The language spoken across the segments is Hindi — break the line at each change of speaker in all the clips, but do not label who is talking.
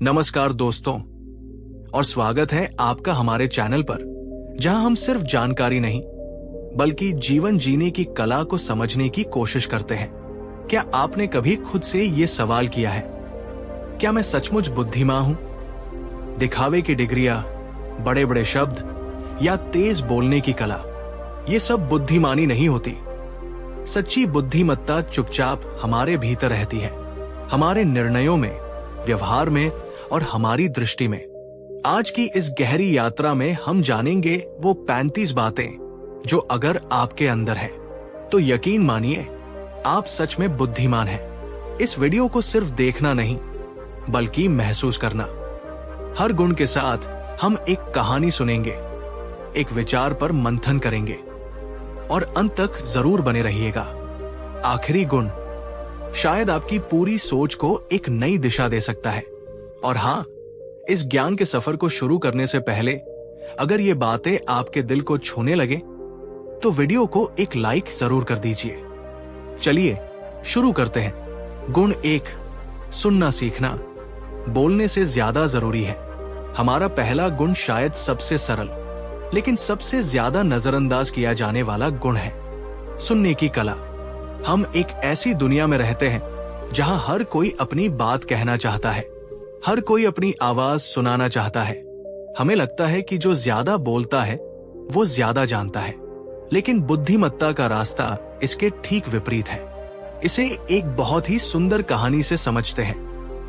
नमस्कार दोस्तों, और स्वागत है आपका हमारे चैनल पर, जहां हम सिर्फ जानकारी नहीं बल्कि जीवन जीने की कला को समझने की कोशिश करते हैं। क्या आपने कभी खुद से ये सवाल किया है, क्या मैं सचमुच बुद्धिमान हूं? दिखावे की डिग्रियां, बड़े बड़े शब्द या तेज बोलने की कला, ये सब बुद्धिमानी नहीं होती। सच्ची बुद्धिमत्ता चुपचाप हमारे भीतर रहती है, हमारे निर्णयों में, व्यवहार में और हमारी दृष्टि में। आज की इस गहरी यात्रा में हम जानेंगे वो 35 बातें जो अगर आपके अंदर है तो यकीन मानिए आप सच में बुद्धिमान हैं। इस वीडियो को सिर्फ देखना नहीं बल्कि महसूस करना। हर गुण के साथ हम एक कहानी सुनेंगे, एक विचार पर मंथन करेंगे और अंत तक जरूर बने रहिएगा। आखिरी गुण शायद आपकी पूरी सोच को एक नई दिशा दे सकता है। और हाँ, इस ज्ञान के सफर को शुरू करने से पहले अगर ये बातें आपके दिल को छूने लगे तो वीडियो को एक लाइक जरूर कर दीजिए। चलिए शुरू करते हैं। गुण 1, सुनना सीखना बोलने से ज्यादा जरूरी है। हमारा पहला गुण शायद सबसे सरल लेकिन सबसे ज्यादा नजरअंदाज किया जाने वाला गुण है, सुनने की कला। हम एक ऐसी दुनिया में रहते हैं जहां हर कोई अपनी बात कहना चाहता है, हर कोई अपनी आवाज सुनाना चाहता है। हमें लगता है कि जो ज्यादा बोलता है वो ज्यादा जानता है, लेकिन बुद्धिमत्ता का रास्ता इसके ठीक विपरीत है। इसे एक बहुत ही सुंदर कहानी से समझते हैं,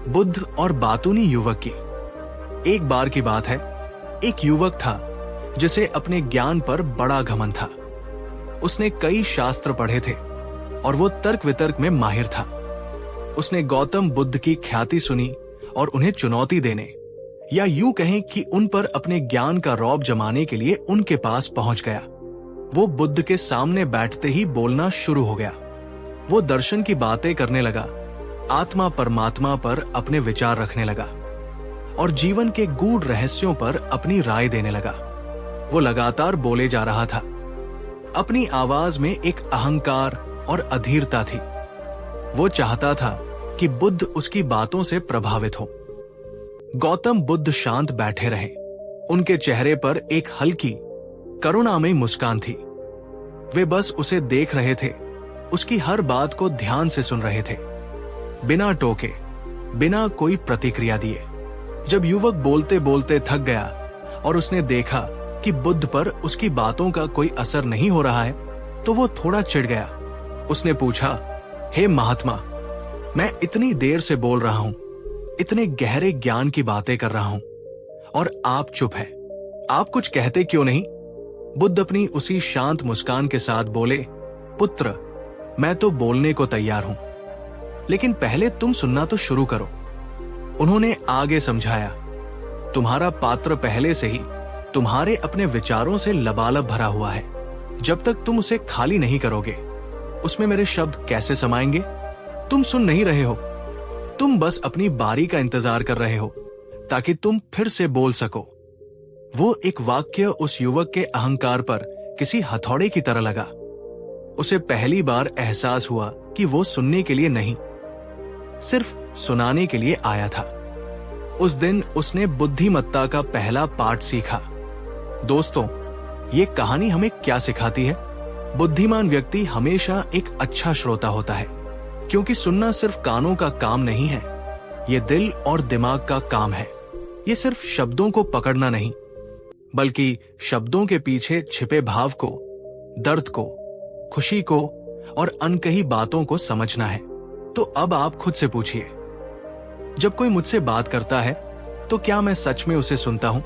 बुद्ध और बातूनी युवक की। एक बार की बात है, एक युवक था जिसे अपने ज्ञान पर बड़ा घमंड था। उसने कई शास्त्र पढ़े थे और वो तर्क वितर्क में माहिर था। उसने गौतम बुद्ध की ख्याति सुनी और उन्हें चुनौती देने, या यूं कहें कि उन पर अपने ज्ञान का रौब जमाने के लिए उनके पास पहुंच गया। वो बुद्ध के सामने बैठते ही बोलना शुरू हो गया। वो दर्शन की बातें करने लगा, आत्मा परमात्मा पर अपने विचार रखने लगा और जीवन के गूढ़ रहस्यों पर अपनी राय देने लगा। वो लगातार बोले जा रहा था। अपनी आवाज में एक अहंकार और अधीरता थी। वो चाहता था कि बुद्ध उसकी बातों से प्रभावित हो। गौतम बुद्ध शांत बैठे रहे। उनके चेहरे पर एक हल्की करुणामयी मुस्कान थी। वे बस उसे देख रहे थे, उसकी हर बात को ध्यान से सुन रहे थे, बिना टोके, बिना कोई प्रतिक्रिया दिए। जब युवक बोलते बोलते थक गया और उसने देखा कि बुद्ध पर उसकी बातों का कोई असर नहीं हो रहा है तो वो थोड़ा चिढ़ गया। उसने पूछा, हे महात्मा, मैं इतनी देर से बोल रहा हूं, इतने गहरे ज्ञान की बातें कर रहा हूं और आप चुप है, आप कुछ कहते क्यों नहीं? बुद्ध अपनी उसी शांत मुस्कान के साथ बोले, पुत्र, मैं तो बोलने को तैयार हूं, लेकिन पहले तुम सुनना तो शुरू करो। उन्होंने आगे समझाया, तुम्हारा पात्र पहले से ही तुम्हारे अपने विचारों से लबालब भरा हुआ है। जब तक तुम उसे खाली नहीं करोगे उसमें मेरे शब्द कैसे समाएंगे? तुम सुन नहीं रहे हो, तुम बस अपनी बारी का इंतजार कर रहे हो ताकि तुम फिर से बोल सको। वो एक वाक्य उस युवक के अहंकार पर किसी हथौड़े की तरह लगा। उसे पहली बार एहसास हुआ कि वो सुनने के लिए नहीं, सिर्फ सुनाने के लिए आया था। उस दिन उसने बुद्धिमत्ता का पहला पाठ सीखा। दोस्तों, ये कहानी हमें क्या सिखाती है? बुद्धिमान व्यक्ति हमेशा एक अच्छा श्रोता होता है, क्योंकि सुनना सिर्फ कानों का काम नहीं है, ये दिल और दिमाग का काम है। ये सिर्फ शब्दों को पकड़ना नहीं बल्कि शब्दों के पीछे छिपे भाव को, दर्द को, खुशी को और अनकही बातों को समझना है। तो अब आप खुद से पूछिए, जब कोई मुझसे बात करता है तो क्या मैं सच में उसे सुनता हूं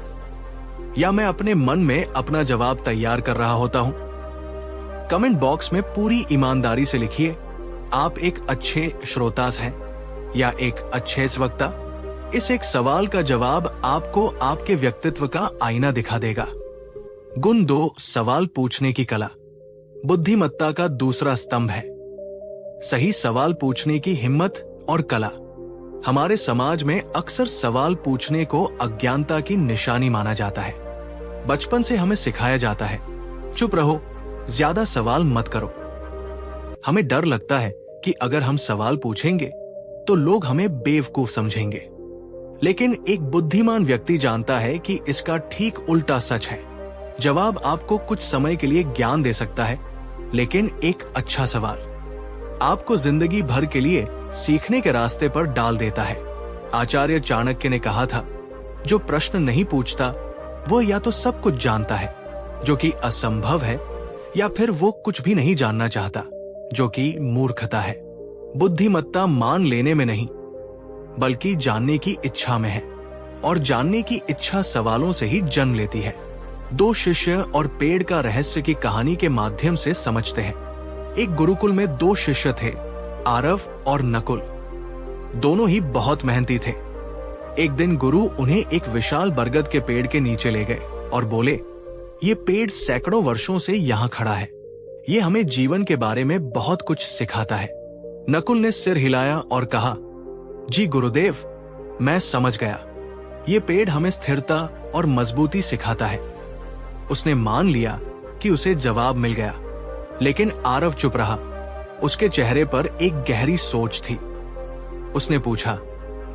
या मैं अपने मन में अपना जवाब तैयार कर रहा होता हूं? कमेंट बॉक्स में पूरी ईमानदारी से लिखिए, आप एक अच्छे श्रोता हैं या एक अच्छे वक्ता? इस एक सवाल का जवाब आपको आपके व्यक्तित्व का आईना दिखा देगा। गुण 2, सवाल पूछने की कला बुद्धिमत्ता का दूसरा स्तंभ है। सही सवाल पूछने की हिम्मत और कला। हमारे समाज में अक्सर सवाल पूछने को अज्ञानता की निशानी माना जाता है। बचपन से हमें सिखाया जाता है, चुप रहो, ज्यादा सवाल मत करो। हमें डर लगता है कि अगर हम सवाल पूछेंगे तो लोग हमें बेवकूफ समझेंगे। लेकिन एक बुद्धिमान व्यक्ति जानता है कि इसका ठीक उल्टा सच है। जवाब आपको कुछ समय के लिए ज्ञान दे सकता है, लेकिन एक अच्छा सवाल आपको जिंदगी भर के लिए सीखने के रास्ते पर डाल देता है। आचार्य चाणक्य ने कहा था, जो प्रश्न नहीं पूछता वो या तो सब कुछ जानता है, जो कि असंभव है, या फिर वो कुछ भी नहीं जानना चाहता, जो कि मूर्खता है। बुद्धिमत्ता मान लेने में नहीं, बल्कि जानने की इच्छा में है, और जानने की इच्छा सवालों से ही जन्म लेती है। दो शिष्य और पेड़ का रहस्य की कहानी के माध्यम से समझते हैं। एक गुरुकुल में दो शिष्य थे, आरव और नकुल। दोनों ही बहुत मेहनती थे। एक दिन गुरु उन्हें एक विशाल बरगद के पेड़ के नीचे ले गए और बोले, ये पेड़ सैकड़ों वर्षों से यहाँ खड़ा है। ये हमें जीवन के बारे में बहुत कुछ सिखाता है। नकुल ने सिर हिलाया और कहा, जी गुरुदेव, मैं समझ गया। ये पेड़ हमें स्थिरता और मजबूती सिखाता है। उसने मान लिया कि उसे जवाब मिल गया, लेकिन आरव चुप रहा। उसके चेहरे पर एक गहरी सोच थी। उसने पूछा,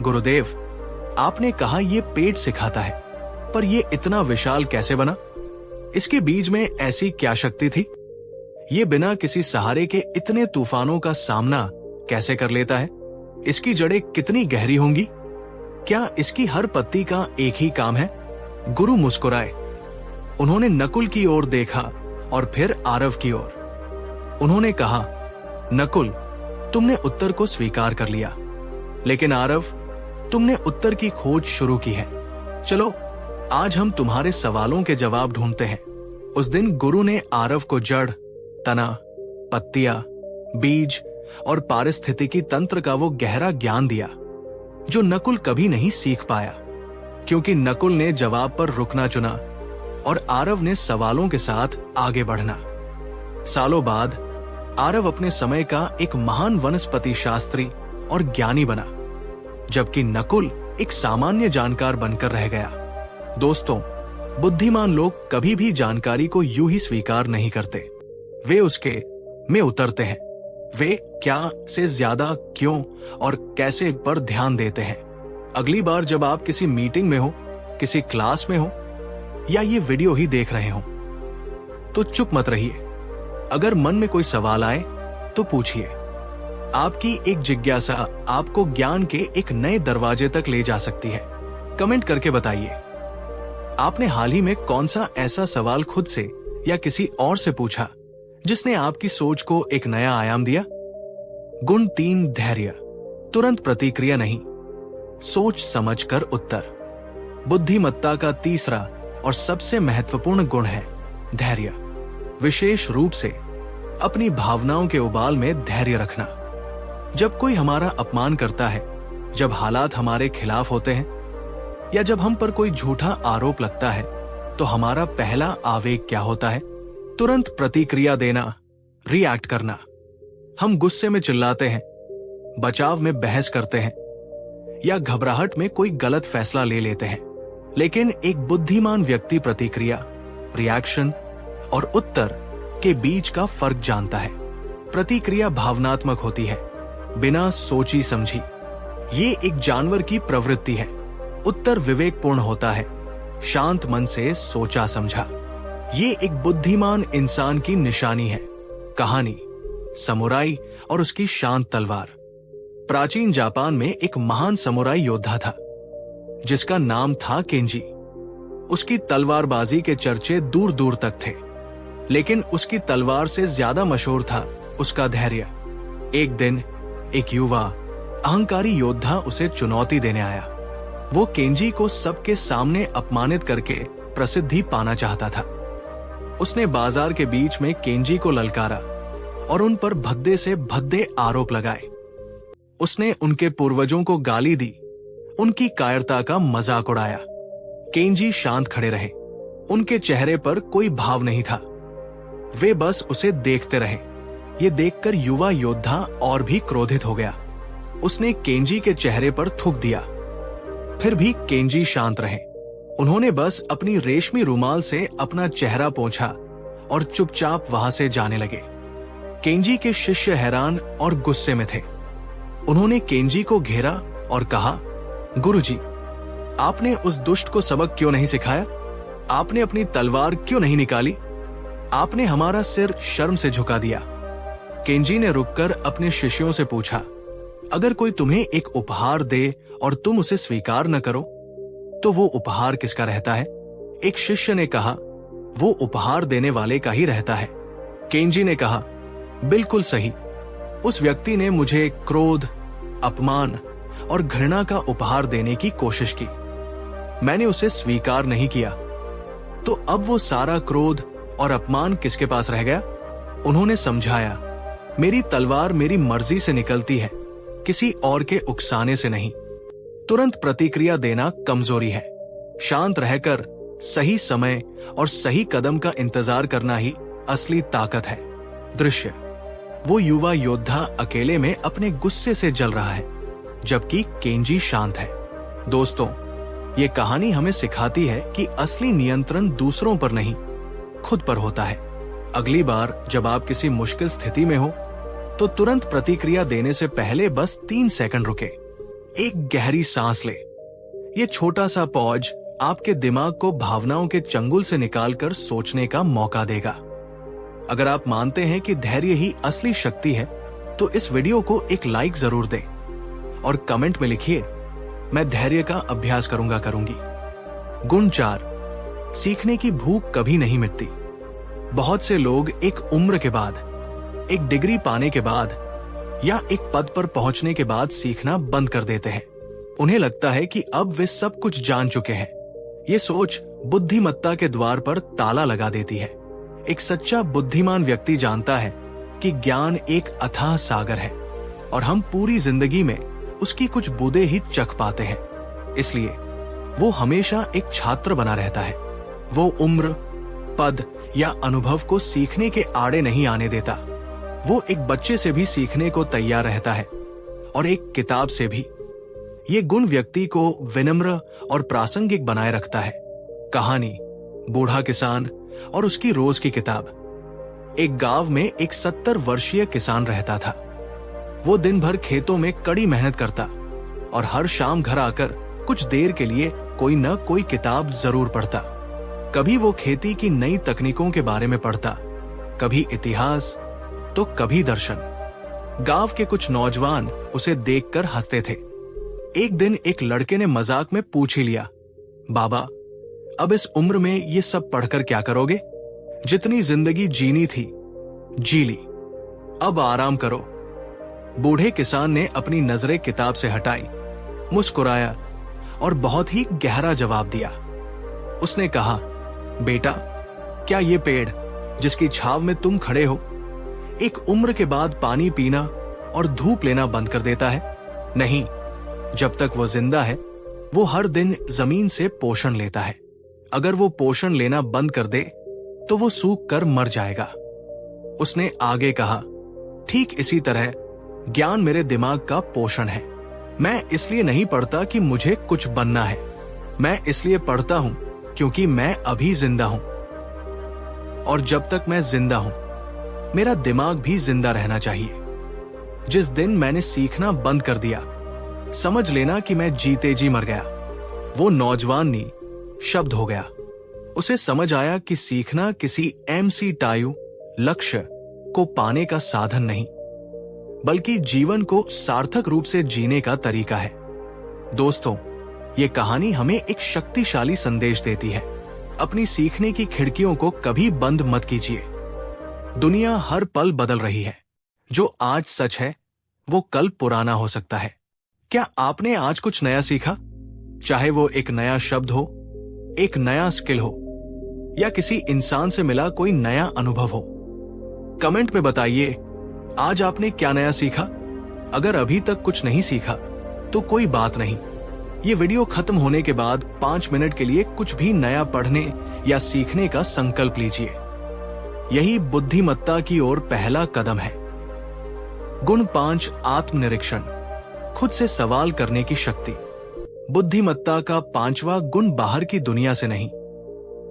गुरुदेव, आपने कहा ये पेड़ सिखाता है, पर ये इतना विशाल कैसे बना? इसके बीज में ऐसी क्या शक्ति थी? ये बिना किसी सहारे के इतने तूफानों का सामना कैसे कर लेता है? इसकी जड़ें कितनी गहरी होंगी? क्या इसकी हर पत्ती का एक ही काम है? गुरु मुस्कुराए। उन्होंने नकुल की ओर देखा और फिर आरव की ओर। उन्होंने कहा, नकुल, तुमने उत्तर को स्वीकार कर लिया, लेकिन आरव, तुमने उत्तर की खोज शुरू की है। चलो, आज हम तुम्हारे सवालों के जवाब ढूंढते हैं। उस दिन गुरु ने आरव को जड़, तना, पत्तियां, बीज और पारिस्थितिकी तंत्र का वो गहरा ज्ञान दिया जो नकुल कभी नहीं सीख पाया, क्योंकि नकुल ने जवाब पर रुकना चुना और आरव ने सवालों के साथ आगे बढ़ना। सालों बाद आरव अपने समय का एक महान वनस्पति शास्त्री और ज्ञानी बना, जबकि नकुल एक सामान्य जानकार बनकर रह गया। दोस्तों, बुद्धिमान लोग कभी भी जानकारी को यूं ही स्वीकार नहीं करते। वे उसके में उतरते हैं। वे क्या से ज्यादा क्यों और कैसे पर ध्यान देते हैं। अगली बार जब आप किसी मीटिंग में हो, किसी क्लास में हो, या ये वीडियो ही देख रहे हो, तो चुप मत रहिए। अगर मन में कोई सवाल आए तो पूछिए। आपकी एक जिज्ञासा आपको ज्ञान के एक नए दरवाजे तक ले जा सकती है। कमेंट करके बताइए, आपने हाल ही में कौन सा ऐसा सवाल खुद से या किसी और से पूछा जिसने आपकी सोच को एक नया आयाम दिया? गुण 3, धैर्य। तुरंत प्रतिक्रिया नहीं, सोच समझकर उत्तर। बुद्धिमत्ता का तीसरा और सबसे महत्वपूर्ण गुण है धैर्य। विशेष रूप से अपनी भावनाओं के उबाल में धैर्य रखना। जब कोई हमारा अपमान करता है, जब हालात हमारे खिलाफ होते हैं, या जब हम पर कोई झूठा आरोप लगता है, तो हमारा पहला आवेग क्या होता है? तुरंत प्रतिक्रिया देना, रिएक्ट करना। हम गुस्से में चिल्लाते हैं, बचाव में बहस करते हैं, या घबराहट में कोई गलत फैसला ले लेते हैं। लेकिन एक बुद्धिमान व्यक्ति प्रतिक्रिया, रिएक्शन और उत्तर के बीच का फर्क जानता है। प्रतिक्रिया भावनात्मक होती है, बिना सोची समझी। ये एक जानवर की प्रवृत्ति है। उत्तर विवेकपूर्ण होता है, शांत मन से सोचा समझा। ये एक बुद्धिमान इंसान की निशानी है। कहानी, समुराई और उसकी शांत तलवार। प्राचीन जापान में एक महान समुराई योद्धा था जिसका नाम था केंजी। उसकी तलवारबाजी के चर्चे दूर दूर तक थे, लेकिन उसकी तलवार से ज्यादा मशहूर था उसका धैर्य। एक दिन एक युवा अहंकारी योद्धा उसे चुनौती देने आया। वो केंजी को सबके सामने अपमानित करके प्रसिद्धि पाना चाहता था। उसने बाजार के बीच में केंजी को ललकारा और उन पर भद्दे से भद्दे आरोप लगाए। उसने उनके पूर्वजों को गाली दी, उनकी कायरता का मजाक उड़ाया। केंजी शांत खड़े रहे। उनके चेहरे पर कोई भाव नहीं था। वे बस उसे देखते रहे। ये देखकर युवा योद्धा और भी क्रोधित हो गया। उसने केंजी के चेहरे पर थूक दिया। फिर भी केंजी शांत रहे। उन्होंने बस अपनी रेशमी रुमाल से अपना चेहरा पोंछा और चुपचाप वहां से जाने लगे। केंजी के शिष्य हैरान और गुस्से में थे। उन्होंने केंजी को घेरा और कहा, गुरुजी, आपने उस दुष्ट को सबक क्यों नहीं सिखाया? आपने अपनी तलवार क्यों नहीं निकाली? आपने हमारा सिर शर्म से झुका दिया। केंजी ने रुककर अपने शिष्यों से पूछा, अगर कोई तुम्हें एक उपहार दे और तुम उसे स्वीकार न करो, तो वो उपहार किसका रहता है? एक शिष्य ने कहा, वो उपहार देने वाले का ही रहता है। केंजी ने कहा, बिल्कुल सही। उस व्यक्ति ने मुझे क्रोध, अपमान और घृणा का उपहार देने की कोशिश की। मैंने उसे स्वीकार नहीं किया। तो अब वो सारा क्रोध और अपमान किसके पास रह गया? उन्होंने समझाया, मेरी तलवार मेरी मर्जी से निकलती है, किसी और के उकसाने से नहीं। तुरंत प्रतिक्रिया देना कमजोरी है। शांत रहकर सही समय और सही कदम का इंतजार करना ही असली ताकत है। दृश्य, वो युवा योद्धा अकेले में अपने गुस्से से जल रहा है, जबकि केंजी शांत है। दोस्तों, ये कहानी हमें सिखाती है कि असली नियंत्रण दूसरों पर नहीं, खुद पर होता है। अगली बार जब आप किसी मुश्किल स्थिति में हो, तो तुरंत प्रतिक्रिया देने से पहले बस 3 सेकंड रुके, एक गहरी सांस ले। ये छोटा सा पॉज आपके दिमाग को भावनाओं के चंगुल से निकालकर सोचने का मौका देगा। अगर आप मानते हैं कि धैर्य ही असली शक्ति है, तो इस वीडियो को एक लाइक जरूर दें और कमेंट में लिखिए, मैं धैर्य का अभ्यास करूंगी। गुण 4, सीखने की भूख कभी नहीं मिटती। बहुत से लोग एक उम्र के बाद, एक डिग्री पाने के बाद या एक पद पर पहुंचने के बाद सीखना बंद कर देते हैं। उन्हें लगता है कि अब वे सब कुछ जान चुके हैं। ये सोच बुद्धिमत्ता के द्वार पर ताला लगा देती है। एक सच्चा बुद्धिमान व्यक्ति जानता है कि ज्ञान एक अथाह सागर है और हम पूरी जिंदगी में उसकी कुछ बूंदें ही चख पाते हैं। इसलिए वो हमेशा एक छात्र बना रहता है। वो उम्र, पद या अनुभव को सीखने के आड़े नहीं आने देता। वो एक बच्चे से भी सीखने को तैयार रहता है और एक किताब से भी। ये गुण व्यक्ति को विनम्र और प्रासंगिक बनाए रखता है। कहानी, बूढ़ा किसान और उसकी रोज की किताब। एक गांव में एक 70 वर्षीय किसान रहता था। वो दिन भर खेतों में कड़ी मेहनत करता और हर शाम घर आकर कुछ देर के लिए कोई न कोई किताब जरूर पढ़ता। कभी वो खेती की नई तकनीकों के बारे में पढ़ता, कभी इतिहास तो कभी दर्शन। गांव के कुछ नौजवान उसे देखकर हंसते थे। एक दिन एक लड़के ने मजाक में पूछ ही लिया, बाबा, अब इस उम्र में ये सब पढ़कर क्या करोगे? जितनी जिंदगी जीनी थी जी ली, अब आराम करो। बूढ़े किसान ने अपनी नजरें किताब से हटाई, मुस्कुराया और बहुत ही गहरा जवाब दिया। उसने कहा, बेटा, क्या ये पेड़ जिसकी छाव में तुम खड़े हो एक उम्र के बाद पानी पीना और धूप लेना बंद कर देता है? नहीं, जब तक वो जिंदा है वो हर दिन जमीन से पोषण लेता है। अगर वो पोषण लेना बंद कर दे तो वो सूख कर मर जाएगा। उसने आगे कहा, ठीक इसी तरह ज्ञान मेरे दिमाग का पोषण है। मैं इसलिए नहीं पढ़ता कि मुझे कुछ बनना है, मैं इसलिए पढ़ता हूं क्योंकि मैं अभी जिंदा हूं। और जब तक मैं जिंदा हूं, मेरा दिमाग भी जिंदा रहना चाहिए। जिस दिन मैंने सीखना बंद कर दिया, समझ लेना कि मैं जीते जी मर गया। वो नौजवान नी शब्द हो गया। उसे समझ आया कि सीखना किसी MC टायु लक्ष्य को पाने का साधन नहीं, बल्कि जीवन को सार्थक रूप से जीने का तरीका है। दोस्तों, ये कहानी हमें एक शक्तिशाली संदेश देती है। अपनी सीखने की खिड़कियों को कभी बंद मत कीजिए। दुनिया हर पल बदल रही है। जो आज सच है वो कल पुराना हो सकता है। क्या आपने आज कुछ नया सीखा? चाहे वो एक नया शब्द हो, एक नया स्किल हो या किसी इंसान से मिला कोई नया अनुभव हो। कमेंट में बताइए, आज आपने क्या नया सीखा? अगर अभी तक कुछ नहीं सीखा तो कोई बात नहीं। ये वीडियो खत्म होने के बाद 5 मिनट के लिए कुछ भी नया पढ़ने या सीखने का संकल्प लीजिए। यही बुद्धिमत्ता की ओर पहला कदम है। गुण 5, आत्मनिरीक्षण, खुद से सवाल करने की शक्ति। बुद्धिमत्ता का 5वां गुण बाहर की दुनिया से नहीं,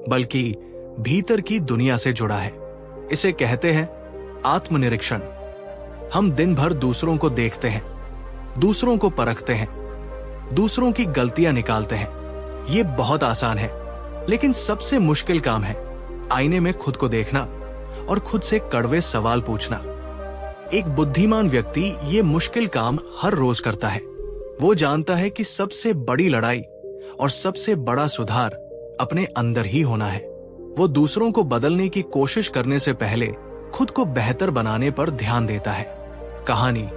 बल्कि भीतर की दुनिया से जुड़ा है। इसे कहते हैं आत्मनिरीक्षण। हम दिन भर दूसरों को देखते हैं, दूसरों को परखते हैं, दूसरों की गलतियां निकालते हैं, ये बहुत आसान है, लेकिन सबसे मुश्किल काम है आईने में खुद को देखना और खुद से कड़वे सवाल पूछना। एक बुद्धिमान व्यक्ति ये मुश्किल काम हर रोज करता है। वो जानता है कि सबसे बड़ी लड़ाई और सबसे बड़ा सुधार अपने अंदर ही होना है। वो दूसरों को बदलने की कोशिश करने से पहले खुद को बेहतर बनाने पर ध्यान देता है। कहानी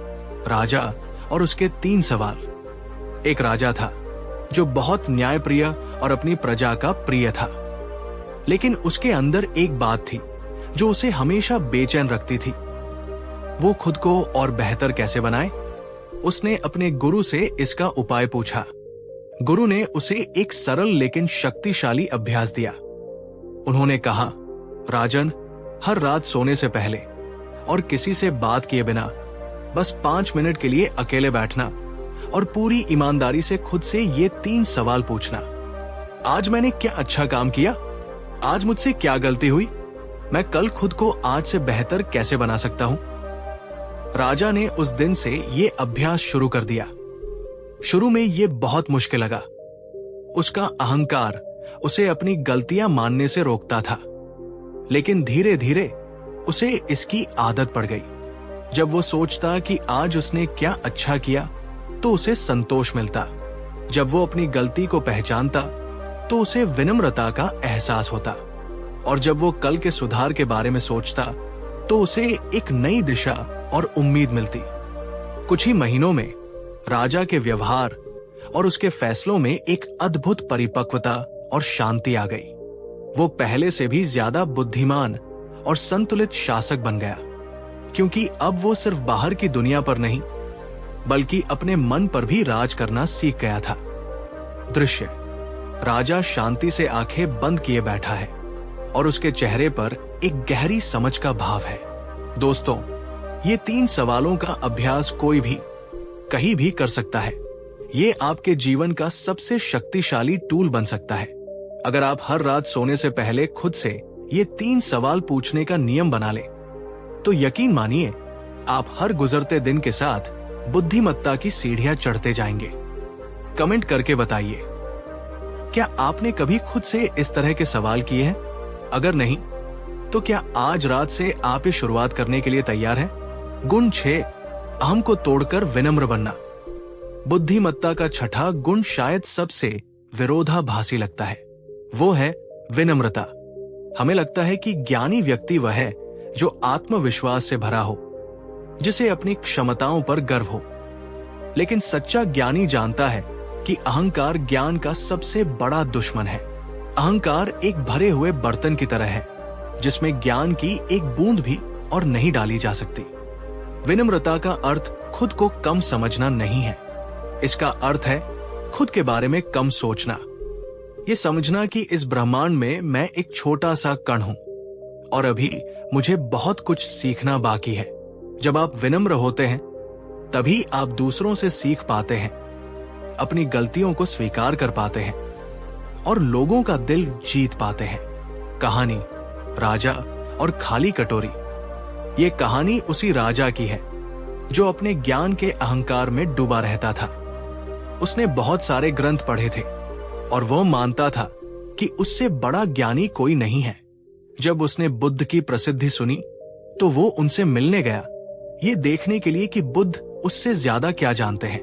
राजा और उसके 3 सवाल। एक राजा था जो बहुत न्यायप्रिय और अपनी प्रजा का प्रिय था, लेकिन उसके अंदर एक बात थी जो उसे हमेशा बेचैन रखती थी। वो खुद को और बेहतर कैसे बनाए? उसने अपने गुरु से इसका उपाय पूछा। गुरु ने उसे एक सरल लेकिन शक्तिशाली अभ्यास दिया। उन्होंने कहा, राजन, हर रात सोने से पहले और किसी से बात किए बिना बस 5 मिनट के लिए अकेले बैठना और पूरी ईमानदारी से खुद से ये 3 सवाल पूछना। आज मैंने क्या अच्छा काम किया? आज मुझसे क्या गलती हुई? मैं कल खुद को आज से बेहतर कैसे बना सकता हूं? राजा ने उस दिन से ये अभ्यास शुरू कर दिया। शुरू में ये बहुत मुश्किल लगा। उसका अहंकार उसे अपनी गलतियां मानने से रोकता था, लेकिन धीरे धीरे उसे इसकी आदत पड़ गई। जब वो सोचता कि आज उसने क्या अच्छा किया तो उसे संतोष मिलता। जब वो अपनी गलती को पहचानता तो उसे विनम्रता का एहसास होता, और जब वो कल के सुधार के बारे में सोचता तो उसे एक नई दिशा और उम्मीद मिलती। कुछ ही महीनों में राजा के व्यवहार और उसके फैसलों में एक अद्भुत परिपक्वता और शांति आ गई। वो पहले से भी ज्यादा बुद्धिमान और संतुलित शासक बन गया, क्योंकि अब वो सिर्फ बाहर की दुनिया पर नहीं बल्कि अपने मन पर भी राज करना सीख गया था। दृश्य: राजा शांति से आंखें बंद किए बैठा है और उसके चेहरे पर एक गहरी समझ का भाव है। दोस्तों, ये 3 सवालों का अभ्यास कोई भी कहीं भी कर सकता है। ये आपके जीवन का सबसे शक्तिशाली टूल बन सकता है। अगर आप हर रात सोने से पहले खुद से ये 3 सवाल पूछने का नियम बना ले, तो यकीन मानिए आप हर गुजरते दिन के साथ बुद्धिमत्ता की सीढ़ियां चढ़ते जाएंगे। कमेंट करके बताइए, क्या आपने कभी खुद से इस तरह के सवाल किए हैं? अगर नहीं, तो क्या आज रात से आप ये शुरुआत करने के लिए तैयार हैं? गुण 6, अहम को तोड़कर विनम्र बनना। बुद्धिमत्ता का छठा गुण शायद सबसे विरोधाभासी लगता है। वो है विनम्रता। हमें लगता है कि ज्ञानी व्यक्ति वह है जो आत्मविश्वास से भरा हो, जिसे अपनी क्षमताओं पर गर्व हो। लेकिन सच्चा ज्ञानी जानता है कि अहंकार ज्ञान का सबसे बड़ा दुश्मन है। अहंकार एक भरे हुए बर्तन की तरह है जिसमें ज्ञान की एक बूंद भी और नहीं डाली जा सकती। विनम्रता का अर्थ खुद को कम समझना नहीं है। इसका अर्थ है खुद के बारे में कम सोचना। ये समझना कि इस ब्रह्मांड में मैं एक छोटा सा कण हूं और अभी मुझे बहुत कुछ सीखना बाकी है। जब आप विनम्र होते हैं तभी आप दूसरों से सीख पाते हैं, अपनी गलतियों को स्वीकार कर पाते हैं और लोगों का दिल जीत पाते हैं। कहानी राजा और खाली कटोरी। ये कहानी उसी राजा की है जो अपने ज्ञान के अहंकार में डूबा रहता था। उसने बहुत सारे ग्रंथ पढ़े थे और वो मानता था कि उससे बड़ा ज्ञानी कोई नहीं है। जब उसने बुद्ध की प्रसिद्धि सुनी तो वो उनसे मिलने गया, ये देखने के लिए कि बुद्ध उससे ज्यादा क्या जानते हैं।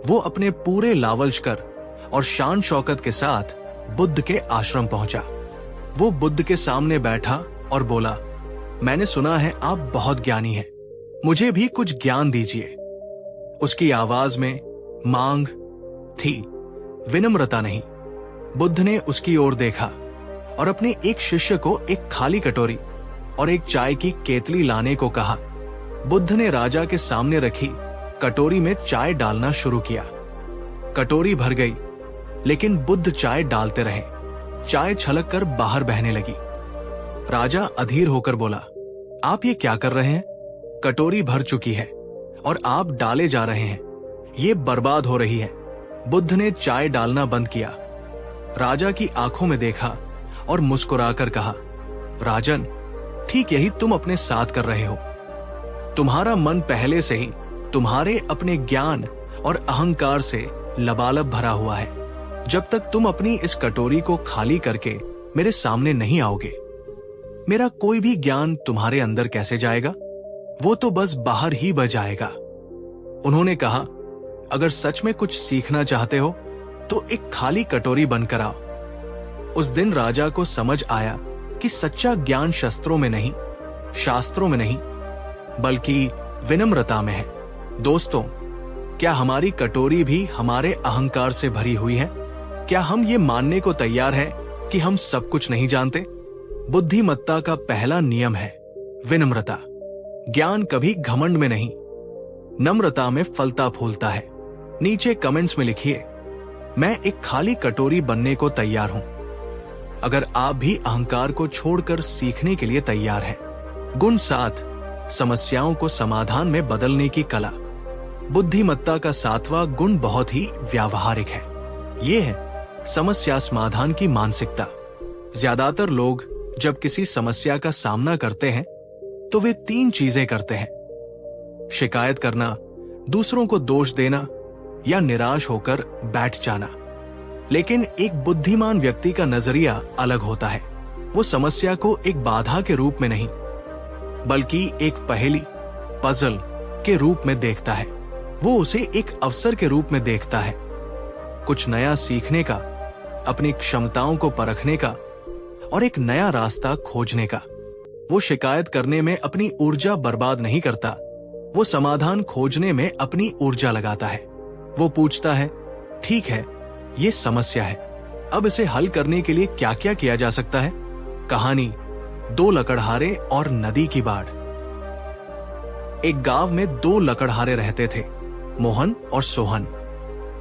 वो अपने पूरे लावलश्कर और शान शौकत के साथ बुद्ध के आश्रम पहुंचा। वो बुद्ध के सामने बैठा और बोला, मैंने सुना है आप बहुत ज्ञानी हैं, मुझे भी कुछ ज्ञान दीजिए। उसकी आवाज में मांग थी, विनम्रता नहीं। बुद्ध ने उसकी ओर देखा और अपने एक शिष्य को एक खाली कटोरी और एक चाय की केतली लाने को कहा। बुद्ध ने राजा के सामने रखी कटोरी में चाय डालना शुरू किया। कटोरी भर गई, लेकिन बुद्ध चाय डालते रहे। चाय छलक कर बाहर बहने लगी। राजा अधीर होकर बोला, आप ये क्या कर रहे हैं? कटोरी भर चुकी है और आप डाले जा रहे हैं, ये बर्बाद हो रही है। बुद्ध ने चाय डालना बंद किया, राजा की आंखों में देखा और मुस्कुराकर कहा, राजन, ठीक यही तुम अपने साथ कर रहे हो। तुम्हारा मन पहले से ही तुम्हारे अपने ज्ञान और अहंकार से लबालब भरा हुआ है। जब तक तुम अपनी इस कटोरी को खाली करके मेरे सामने नहीं आओगे, मेरा कोई भी ज्ञान तुम्हारे अंदर कैसे जाएगा? वो तो बस बाहर ही बह जाएगा। उन्होंने कहा, अगर सच में कुछ सीखना चाहते हो तो एक खाली कटोरी बनकर आओ। उस दिन राजा को समझ आया कि सच्चा ज्ञान शस्त्रों में नहीं, शास्त्रों में नहीं, बल्कि विनम्रता में है। दोस्तों, क्या हमारी कटोरी भी हमारे अहंकार से भरी हुई है? क्या हम ये मानने को तैयार है कि हम सब कुछ नहीं जानते? बुद्धिमत्ता का पहला नियम है विनम्रता। ज्ञान कभी घमंड में नहीं, नम्रता में फलता फूलता है। नीचे कमेंट्स में लिखिए, मैं एक खाली कटोरी बनने को तैयार हूं। अगर आप भी अहंकार को छोड़कर सीखने के लिए तैयार हैं। गुण 7, समस्याओं को समाधान में बदलने की कला। बुद्धिमत्ता का 7वां गुण बहुत ही व्यावहारिक है। यह है समस्या समाधान की मानसिकता। ज्यादातर लोग जब किसी समस्या का सामना करते हैं तो वे 3 चीजें करते हैं: शिकायत करना, दूसरों को दोष देना या निराश होकर बैठ जाना। लेकिन एक बुद्धिमान व्यक्ति का नजरिया अलग होता है। वो समस्या को एक बाधा के रूप में नहीं, बल्कि एक पहेली, पजल के रूप में देखता है। वो उसे एक अवसर के रूप में देखता है, कुछ नया सीखने का, अपनी क्षमताओं को परखने का और एक नया रास्ता खोजने का। वो शिकायत करने में अपनी ऊर्जा बर्बाद नहीं करता, वो समाधान खोजने में अपनी ऊर्जा लगाता है। वो पूछता है, ठीक है, ये समस्या है, अब इसे हल करने के लिए क्या क्या किया जा सकता है? कहानी 2 लकड़हारे और नदी की बाढ़। एक गांव में 2 लकड़हारे रहते थे, मोहन और सोहन।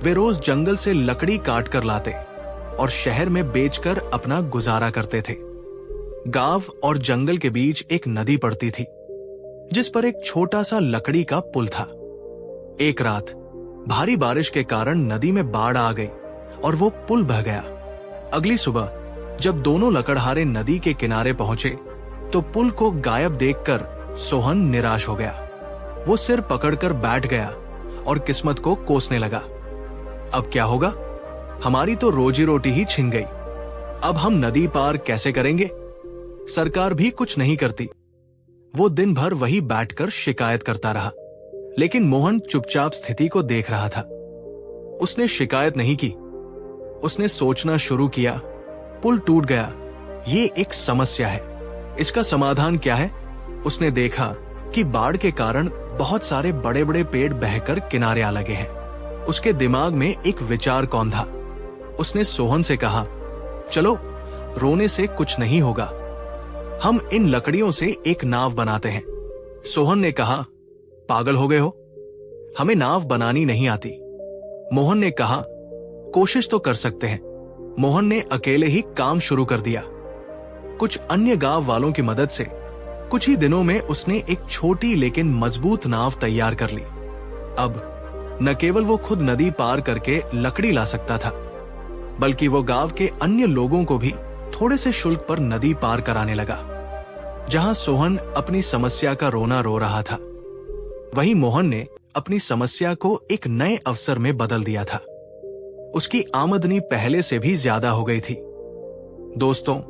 वे रोज जंगल से लकड़ी काट कर लाते और शहर में बेचकर अपना गुजारा करते थे। गांव और जंगल के बीच एक नदी पड़ती थी, जिस पर एक छोटा सा लकड़ी का पुल था। एक रात भारी बारिश के कारण नदी में बाढ़ आ गई और वो पुल बह गया। अगली सुबह जब दोनों लकड़हारे नदी के किनारे पहुंचे तो पुल को गायब देखकर सोहन निराश हो गया। वो सिर पकड़कर बैठ गया और किस्मत को कोसने लगा। अब क्या होगा? हमारी तो रोजी रोटी ही छिन गई। अब हम नदी पार कैसे करेंगे? सरकार भी कुछ नहीं करती। वो दिन भर वही बैठकर शिकायत करता रहा, लेकिन मोहन चुपचाप स्थिति को देख रहा था। उसने शिकायत नहीं की, उसने सोचना शुरू किया। पुल टूट गया, ये एक समस्या है, इसका समाधान क्या है? उसने देखा कि बाढ़ के कारण बहुत सारे बड़े बड़े पेड़ बहकर किनारे आ लगे हैं। उसके दिमाग में एक विचार कौंधा। उसने सोहन से कहा, चलो, रोने से कुछ नहीं होगा, हम इन लकड़ियों से एक नाव बनाते हैं। सोहन ने कहा, पागल हो गए हो, हमें नाव बनानी नहीं आती। मोहन ने कहा, कोशिश तो कर सकते हैं। मोहन ने अकेले ही काम शुरू कर दिया। कुछ अन्य गांव वालों की मदद से कुछ ही दिनों में उसने एक छोटी लेकिन मजबूत नाव तैयार कर ली। अब न केवल वो खुद नदी पार करके लकड़ी ला सकता था, बल्कि वो गांव के अन्य लोगों को भी थोड़े से शुल्क पर नदी पार कराने लगा। जहां सोहन अपनी समस्या का रोना रो रहा था, वहीं मोहन ने अपनी समस्या को एक नए अवसर में बदल दिया था। उसकी आमदनी पहले से भी ज्यादा हो गई थी। दोस्तों,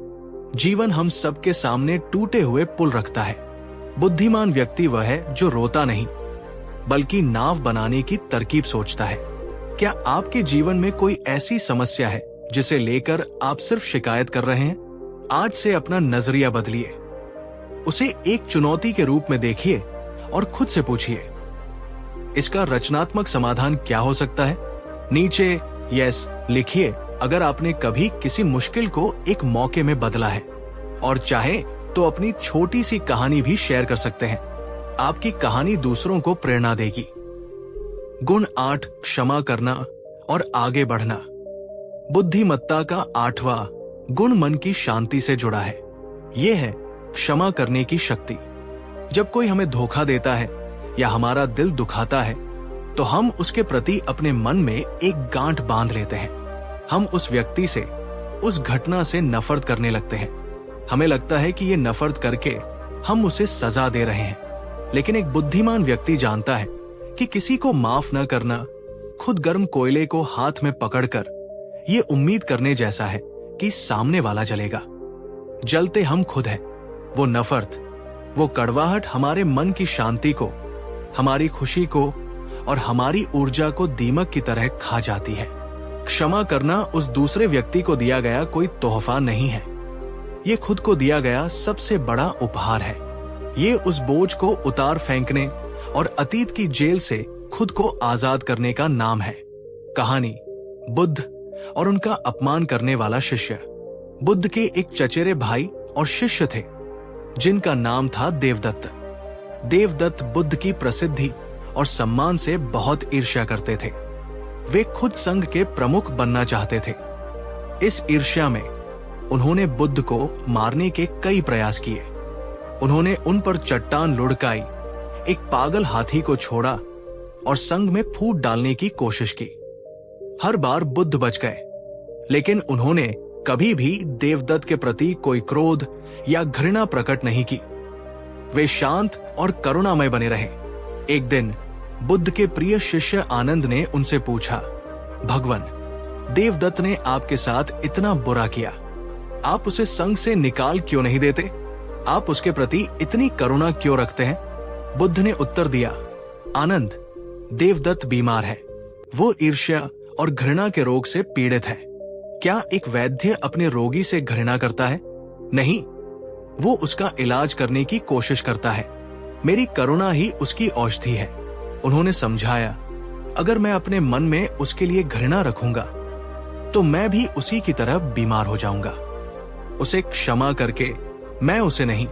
जीवन हम सबके सामने टूटे हुए पुल रखता है। बुद्धिमान व्यक्ति वह है जो रोता नहीं, बल्कि नाव बनाने की तरकीब सोचता है। क्या आपके जीवन में कोई ऐसी समस्या है जिसे लेकर आप सिर्फ शिकायत कर रहे हैं? आज से अपना नजरिया बदलिए, उसे एक चुनौती के रूप में देखिए और खुद से पूछिए, इसका रचनात्मक समाधान क्या हो सकता है? नीचे यस लिखिए अगर आपने कभी किसी मुश्किल को एक मौके में बदला है, और चाहे तो अपनी छोटी सी कहानी भी शेयर कर सकते हैं। आपकी कहानी दूसरों को प्रेरणा देगी। गुण 8, क्षमा करना और आगे बढ़ना। बुद्धिमत्ता का 8वां गुण मन की शांति से जुड़ा है। यह है क्षमा करने की शक्ति। जब कोई हमें धोखा देता है या हमारा दिल दुखाता है, तो हम उसके प्रति अपने मन में एक गांठ बांध लेते हैं। हम उस व्यक्ति से, उस घटना से नफरत करने लगते हैं। हमें लगता है कि ये नफरत करके हम उसे सजा दे रहे हैं, लेकिन एक बुद्धिमान व्यक्ति जानता है कि किसी को माफ न करना खुद गर्म कोयले को हाथ में पकड़कर ये उम्मीद करने जैसा है कि सामने वाला जलेगा। जलते हम खुद हैं। वो नफरत, वो कड़वाहट हमारे मन की शांति को, हमारी खुशी को और हमारी ऊर्जा को दीमक की तरह खा जाती है। क्षमा करना उस दूसरे व्यक्ति को दिया गया कोई तोहफा नहीं है, ये खुद को दिया गया सबसे बड़ा उपहार है। ये उस बोझ को उतार फेंकने और अतीत की जेल से खुद को आजाद करने का नाम है। कहानी बुद्ध और उनका अपमान करने वाला शिष्य। बुद्ध के एक चचेरे भाई और शिष्य थे जिनका नाम था देवदत्त। देवदत्त बुद्ध की प्रसिद्धि और सम्मान से बहुत ईर्ष्या करते थे। वे खुद संघ के प्रमुख बनना चाहते थे। इस ईर्ष्या में उन्होंने बुद्ध को मारने के कई प्रयास किए। उन्होंने उन पर चट्टान लुढ़काई, एक पागल हाथी को छोड़ा और संघ में फूट डालने की कोशिश की। हर बार बुद्ध बच गए, लेकिन उन्होंने कभी भी देवदत्त के प्रति कोई क्रोध या घृणा प्रकट नहीं की। वे शांत और करुणामय बने रहे। एक दिन बुद्ध के प्रिय शिष्य आनंद ने उनसे पूछा, भगवान, देवदत्त ने आपके साथ इतना बुरा किया, आप उसे संघ से निकाल क्यों नहीं देते? आप उसके प्रति इतनी करुणा क्यों रखते हैं? बुद्ध ने उत्तर दिया, आनंद, देवदत्त बीमार है। वो ईर्ष्या और घृणा के रोग से पीड़ित है। क्या एक वैद्य अपने रोगी से घृणा करता है? नहीं, वो उसका इलाज करने की कोशिश करता है। मेरी करुणा ही उसकी औषधि है। उन्होंने समझाया, अगर मैं अपने मन में उसके लिए घृणा रखूंगा तो मैं भी उसी की तरह बीमार हो जाऊंगा। उसे क्षमा करके मैं उसे नहीं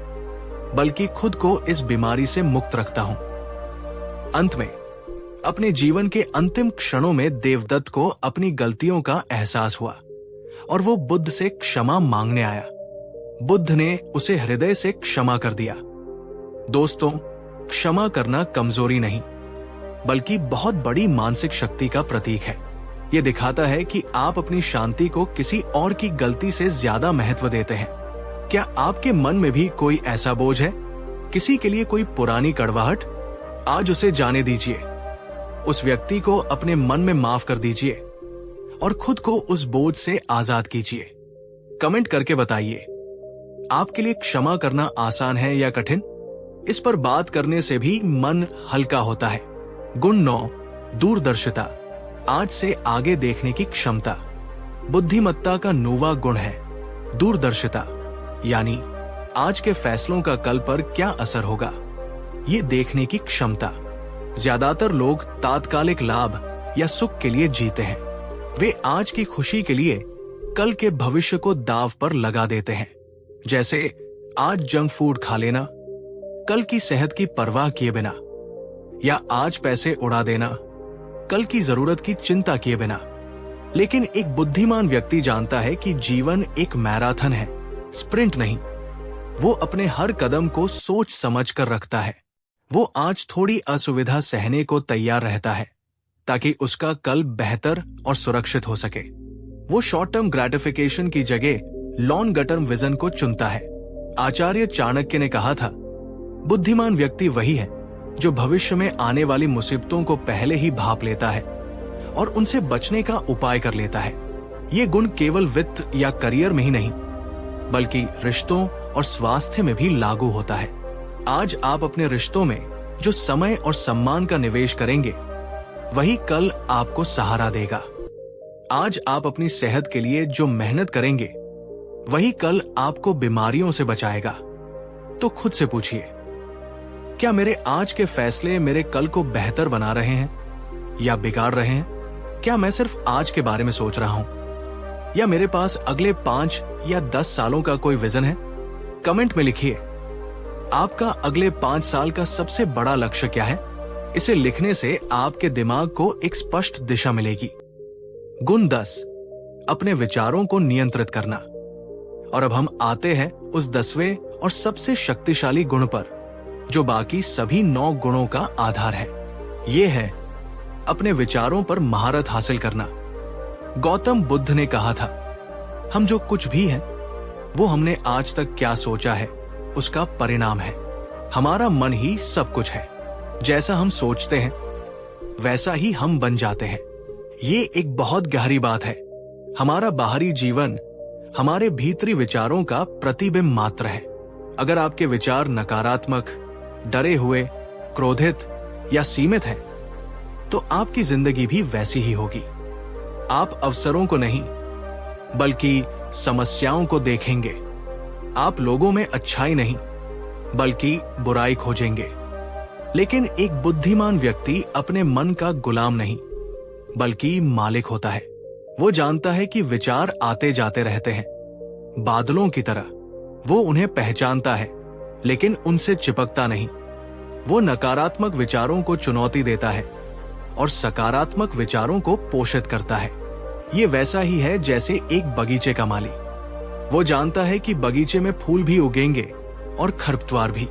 बल्कि खुद को इस बीमारी से मुक्त रखता हूं। अंत में अपने जीवन के अंतिम क्षणों में देवदत्त को अपनी गलतियों का एहसास हुआ और वो बुद्ध से क्षमा मांगने आया। बुद्ध ने उसे हृदय से क्षमा कर दिया। दोस्तों, क्षमा करना कमजोरी नहीं बल्कि बहुत बड़ी मानसिक शक्ति का प्रतीक है। ये दिखाता है कि आप अपनी शांति को किसी और की गलती से ज्यादा महत्व देते हैं। क्या आपके मन में भी कोई ऐसा बोझ है, किसी के लिए कोई पुरानी कड़वाहट? आज उसे जाने दीजिए। उस व्यक्ति को अपने मन में माफ कर दीजिए और खुद को उस बोझ से आजाद कीजिए। कमेंट करके बताइए, आपके लिए क्षमा करना आसान है या कठिन? इस पर बात करने से भी मन हल्का होता है। गुण 9, दूरदर्शिता, आज से आगे देखने की क्षमता। बुद्धिमत्ता का 9वां गुण है दूरदर्शिता, यानी आज के फैसलों का कल पर क्या असर होगा, ये देखने की क्षमता। ज्यादातर लोग तात्कालिक लाभ या सुख के लिए जीते हैं। वे आज की खुशी के लिए कल के भविष्य को दांव पर लगा देते हैं। जैसे आज जंक फूड खा लेना, कल की सेहत की परवाह किए बिना, या आज पैसे उड़ा देना, कल की जरूरत की चिंता किए बिना। लेकिन एक बुद्धिमान व्यक्ति जानता है कि जीवन एक मैराथन है, स्प्रिंट नहीं। वो अपने हर कदम को सोच समझ कर रखता है। वो आज थोड़ी असुविधा सहने को तैयार रहता है ताकि उसका कल बेहतर और सुरक्षित हो सके। वो शॉर्ट टर्म ग्रेटिफिकेशन की जगह लॉन्ग टर्म विजन को चुनता है। आचार्य चाणक्य ने कहा था, बुद्धिमान व्यक्ति वही है जो भविष्य में आने वाली मुसीबतों को पहले ही भांप लेता है और उनसे बचने का उपाय कर लेता है। ये गुण केवल वित्त या करियर में ही नहीं बल्कि रिश्तों और स्वास्थ्य में भी लागू होता है। आज आप अपने रिश्तों में जो समय और सम्मान का निवेश करेंगे वही कल आपको सहारा देगा। आज आप अपनी सेहत के लिए जो मेहनत करेंगे वही कल आपको बीमारियों से बचाएगा। तो खुद से पूछिए, क्या मेरे आज के फैसले मेरे कल को बेहतर बना रहे हैं या बिगाड़ रहे हैं? क्या मैं सिर्फ आज के बारे में सोच रहा हूं या मेरे पास अगले 5 या 10 सालों का कोई विजन है? कमेंट में लिखिए, आपका अगले 5 साल का सबसे बड़ा लक्ष्य क्या है? इसे लिखने से आपके दिमाग को एक स्पष्ट दिशा मिलेगी। गुण 10, अपने विचारों को नियंत्रित करना। और अब हम आते हैं उस 10वें और सबसे शक्तिशाली गुण पर, जो बाकी सभी 9 गुणों का आधार है। ये है अपने विचारों पर महारत हासिल करना। गौतम बुद्ध ने कहा था, हम जो कुछ भी हैं वो हमने आज तक क्या सोचा है उसका परिणाम है। हमारा मन ही सब कुछ है। जैसा हम सोचते हैं वैसा ही हम बन जाते हैं। ये एक बहुत गहरी बात है। हमारा बाहरी जीवन हमारे भीतरी विचारों का प्रतिबिंब मात्र है। अगर आपके विचार नकारात्मक, डरे हुए, क्रोधित या सीमित हैं, तो आपकी जिंदगी भी वैसी ही होगी। आप अवसरों को नहीं बल्कि समस्याओं को देखेंगे। आप लोगों में अच्छाई नहीं बल्कि बुराई खोजेंगे। लेकिन एक बुद्धिमान व्यक्ति अपने मन का गुलाम नहीं बल्कि मालिक होता है। वो जानता है कि विचार आते जाते रहते हैं, बादलों की तरह। वो उन्हें पहचानता है लेकिन उनसे चिपकता नहीं। वो नकारात्मक विचारों को चुनौती देता है और सकारात्मक विचारों को पोषित करता है। ये वैसा ही है जैसे एक बगीचे का माली। वो जानता है कि बगीचे में फूल भी उगेंगे और खरपतवार भी।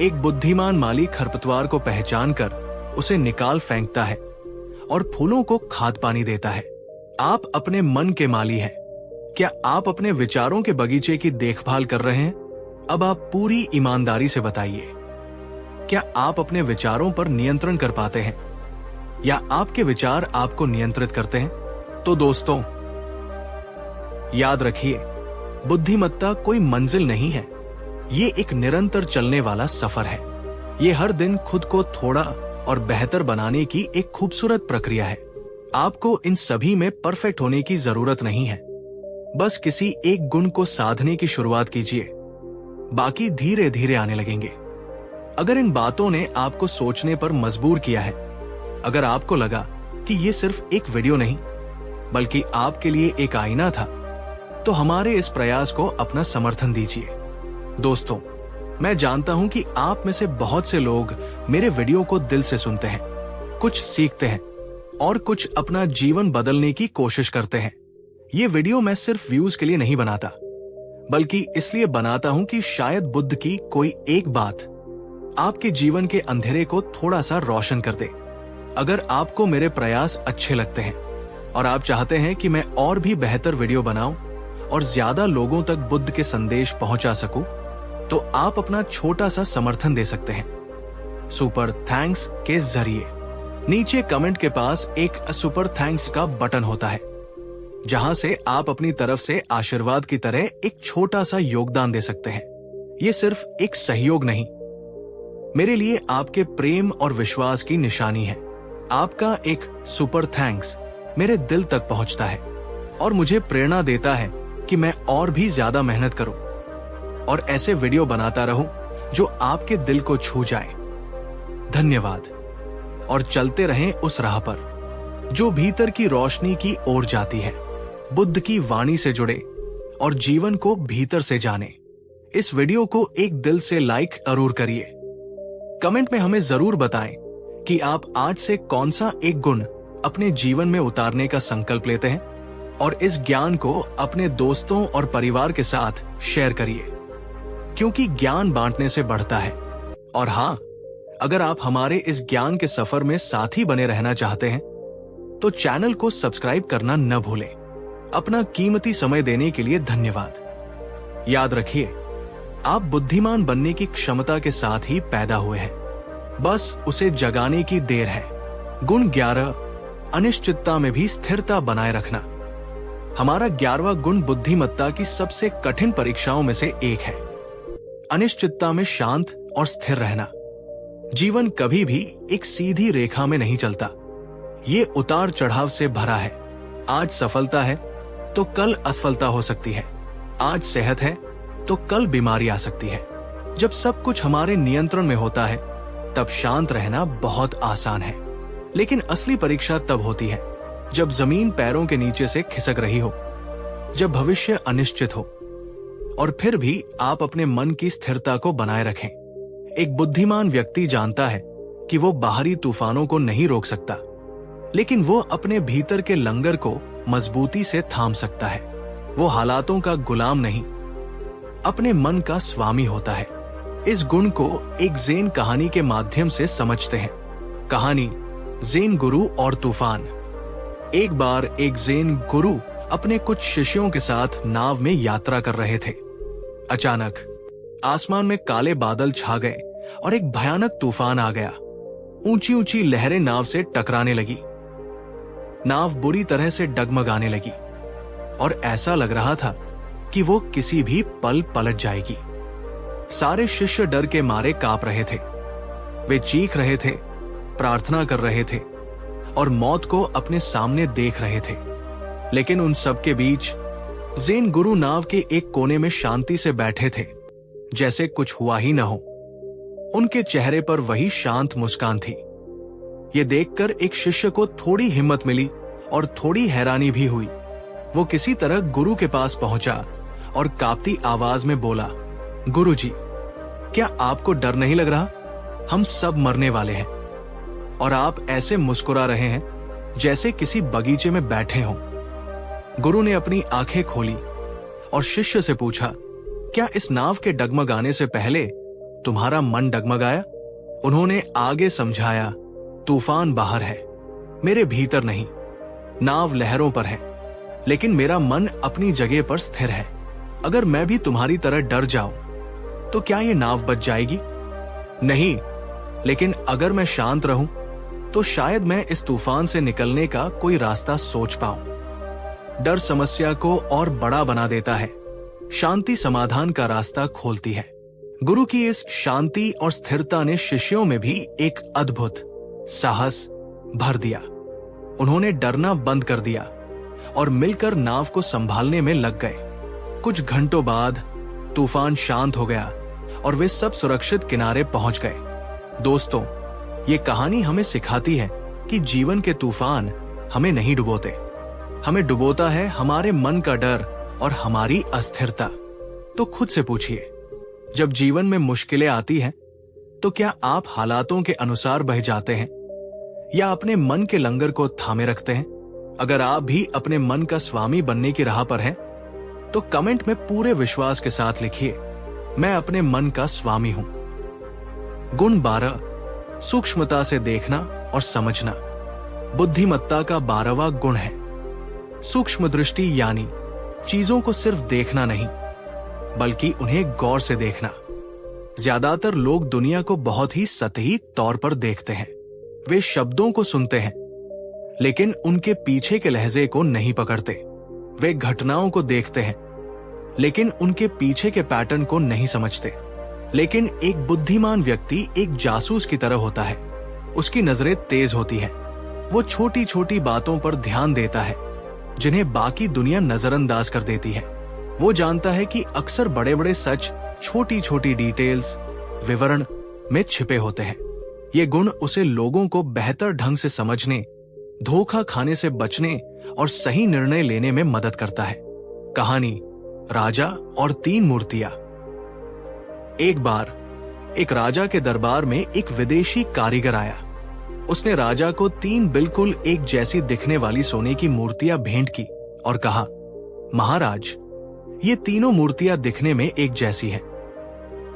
एक बुद्धिमान माली खरपतवार को पहचान कर उसे निकाल फेंकता है और फूलों को खाद पानी देता है। आप अपने मन के माली हैं। क्या आप अपने विचारों के बगीचे की देखभाल कर रहे हैं? अब आप पूरी ईमानदारी से बताइए, क्या आप अपने विचारों पर नियंत्रण कर पाते हैं या आपके विचार आपको नियंत्रित करते हैं? तो दोस्तों, याद रखिए, बुद्धिमत्ता कोई मंजिल नहीं है। ये एक निरंतर चलने वाला सफर है। ये हर दिन खुद को थोड़ा और बेहतर बनाने की एक खूबसूरत प्रक्रिया है। आपको इन सभी में परफेक्ट होने की जरूरत नहीं है। बस किसी एक गुण को साधने की शुरुआत कीजिए, बाकी धीरे धीरे आने लगेंगे। अगर इन बातों ने आपको सोचने पर मजबूर किया है, अगर आपको लगा कि ये सिर्फ एक वीडियो नहीं बल्कि आपके लिए एक आईना था, तो हमारे इस प्रयास को अपना समर्थन दीजिए। दोस्तों, मैं जानता हूं कि आप में से बहुत से लोग मेरे वीडियो को दिल से सुनते हैं, कुछ सीखते हैं और कुछ अपना जीवन बदलने की कोशिश करते हैं। ये वीडियो मैं सिर्फ व्यूज के लिए नहीं बनाता, बल्कि इसलिए बनाता हूं कि शायद बुद्ध की कोई एक बात आपके जीवन के अंधेरे को थोड़ा सा रोशन कर दे। अगर आपको मेरे प्रयास अच्छे लगते हैं और आप चाहते हैं कि मैं और भी बेहतर वीडियो बनाऊं और ज्यादा लोगों तक बुद्ध के संदेश पहुंचा सकूं, तो आप अपना छोटा सा समर्थन दे सकते हैं सुपर थैंक्स के जरिए। नीचे कमेंट के पास एक सुपर थैंक्स का बटन होता है, जहां से आप अपनी तरफ से आशीर्वाद की तरह एक छोटा सा योगदान दे सकते हैं। ये सिर्फ एक सहयोग नहीं, मेरे लिए आपके प्रेम और विश्वास की निशानी है। आपका एक सुपर थैंक्स मेरे दिल तक पहुंचता है और मुझे प्रेरणा देता है कि मैं और भी ज्यादा मेहनत करूं और ऐसे वीडियो बनाता रहूं जो आपके दिल को छू जाए। धन्यवाद, और चलते रहें उस राह पर जो भीतर की रोशनी की ओर जाती है। बुद्ध की वाणी से जुड़े और जीवन को भीतर से जाने। इस वीडियो को एक दिल से लाइक जरूर करिए। कमेंट में हमें जरूर बताएं कि आप आज से कौन सा एक गुण अपने जीवन में उतारने का संकल्प लेते हैं, और इस ज्ञान को अपने दोस्तों और परिवार के साथ शेयर करिए, क्योंकि ज्ञान बांटने से बढ़ता है। और हाँ, अगर आप हमारे इस ज्ञान के सफर में साथी बने रहना चाहते हैं, तो चैनल को सब्सक्राइब करना न भूलें। अपना कीमती समय देने के लिए धन्यवाद। याद रखिए, आप बुद्धिमान बनने की क्षमता के साथ ही पैदा हुए हैं, बस उसे जगाने की देर है। गुण 11, अनिश्चितता में भी स्थिरता बनाए रखना। हमारा 11वां गुण बुद्धिमत्ता की सबसे कठिन परीक्षाओं में से एक है, अनिश्चितता में शांत और स्थिर रहना। जीवन कभी भी एक सीधी रेखा में नहीं चलता, ये उतार चढ़ाव से भरा है। आज सफलता है तो कल असफलता हो सकती है, आज सेहत है तो कल बीमारी आ सकती है। जब सब कुछ हमारे नियंत्रण में होता है, तब शांत रहना बहुत आसान है। लेकिन असली परीक्षा तब होती है जब जमीन पैरों के नीचे से खिसक रही हो, जब भविष्य अनिश्चित हो, और फिर भी आप अपने मन की स्थिरता को बनाए रखें। एक बुद्धिमान व्यक्ति जानता है कि वो बाहरी तूफानों को नहीं रोक सकता, लेकिन वो अपने भीतर के लंगर को मजबूती से थाम सकता है। वो हालातों का गुलाम नहीं, अपने मन का स्वामी होता है। इस गुण को एक ज़ेन कहानी के माध्यम से समझते हैं। कहानी ज़ेन गुरु और तूफान। एक बार एक ज़ेन गुरु अपने कुछ शिष्यों के साथ नाव में यात्रा कर रहे थे। अचानक आसमान में काले बादल छा गए और एक भयानक तूफान आ गया। ऊंची ऊंची लहरें नाव से टकराने लगी। नाव बुरी तरह से डगमगाने लगी और ऐसा लग रहा था कि वो किसी भी पल पलट जाएगी। सारे शिष्य डर के मारे कांप रहे थे। वे चीख रहे थे, प्रार्थना कर रहे थे और मौत को अपने सामने देख रहे थे। लेकिन उन सब के बीच ज़ेन गुरु नाव के एक कोने में शांति से बैठे थे, जैसे कुछ हुआ ही न हो। उनके चेहरे पर वही शांत मुस्कान थी। ये देखकर एक शिष्य को थोड़ी हिम्मत मिली और थोड़ी हैरानी भी हुई। वो किसी तरह गुरु के पास पहुंचा और कांपती आवाज में बोला, गुरुजी, क्या आपको डर नहीं लग रहा? हम सब मरने वाले हैं और आप ऐसे मुस्कुरा रहे हैं जैसे किसी बगीचे में बैठे हों। गुरु ने अपनी आंखें खोली और शिष्य से पूछा, क्या इस नाव के डगमगाने से पहले तुम्हारा मन डगमगाया? उन्होंने आगे समझाया, तूफान बाहर है, मेरे भीतर नहीं। नाव लहरों पर है, लेकिन मेरा मन अपनी जगह पर स्थिर है। अगर मैं भी तुम्हारी तरह डर जाऊं, तो क्या ये नाव बच जाएगी? नहीं, लेकिन अगर मैं शांत रहूं, तो शायद मैं इस तूफान से निकलने का कोई रास्ता सोच पाऊं। डर समस्या को और बड़ा बना देता है, शांति समाधान का रास्ता खोलती है। गुरु की इस शांति और स्थिरता ने शिष्यों में भी एक अद्भुत साहस भर दिया। उन्होंने डरना बंद कर दिया और मिलकर नाव को संभालने में लग गए। कुछ घंटों बाद तूफान शांत हो गया और वे सब सुरक्षित किनारे पहुंच गए। दोस्तों, ये कहानी हमें सिखाती है कि जीवन के तूफान हमें नहीं डुबोते, हमें डुबोता है हमारे मन का डर और हमारी अस्थिरता। तो खुद से पूछिए, जब जीवन में मुश्किलें आती हैं, तो क्या आप हालातों के अनुसार बह जाते हैं या अपने मन के लंगर को थामे रखते हैं? अगर आप भी अपने मन का स्वामी बनने की राह पर हैं, तो कमेंट में पूरे विश्वास के साथ लिखिए, मैं अपने मन का स्वामी हूं। गुण 12, सूक्ष्मता से देखना और समझना बुद्धिमत्ता का 12वां गुण है। सूक्ष्म दृष्टि यानी चीजों को सिर्फ देखना नहीं, बल्कि उन्हें गौर से देखना। ज्यादातर लोग दुनिया को बहुत ही सतही तौर पर देखते हैं। वे शब्दों को सुनते हैं, लेकिन उनके पीछे के लहजे को नहीं पकड़ते। वे घटनाओं को देखते हैं, लेकिन उनके पीछे के पैटर्न को नहीं समझते। लेकिन एक बुद्धिमान व्यक्ति एक जासूस की तरह होता है। उसकी नजरें तेज होती हैं। वो छोटी छोटी बातों पर ध्यान देता है, जिन्हें बाकी दुनिया नजरअंदाज कर देती है। वो जानता है कि अक्सर बड़े बड़े सच छोटी छोटी डिटेल्स, विवरण में छिपे होते हैं। ये गुण उसे लोगों को बेहतर ढंग से समझने, धोखा खाने से बचने और सही निर्णय लेने में मदद करता है। कहानी, राजा और 3 मूर्तियां। एक बार एक राजा के दरबार में एक विदेशी कारीगर आया। उसने राजा को 3 बिल्कुल एक जैसी दिखने वाली सोने की मूर्तियां भेंट की और कहा, महाराज, ये तीनों मूर्तियां दिखने में एक जैसी हैं,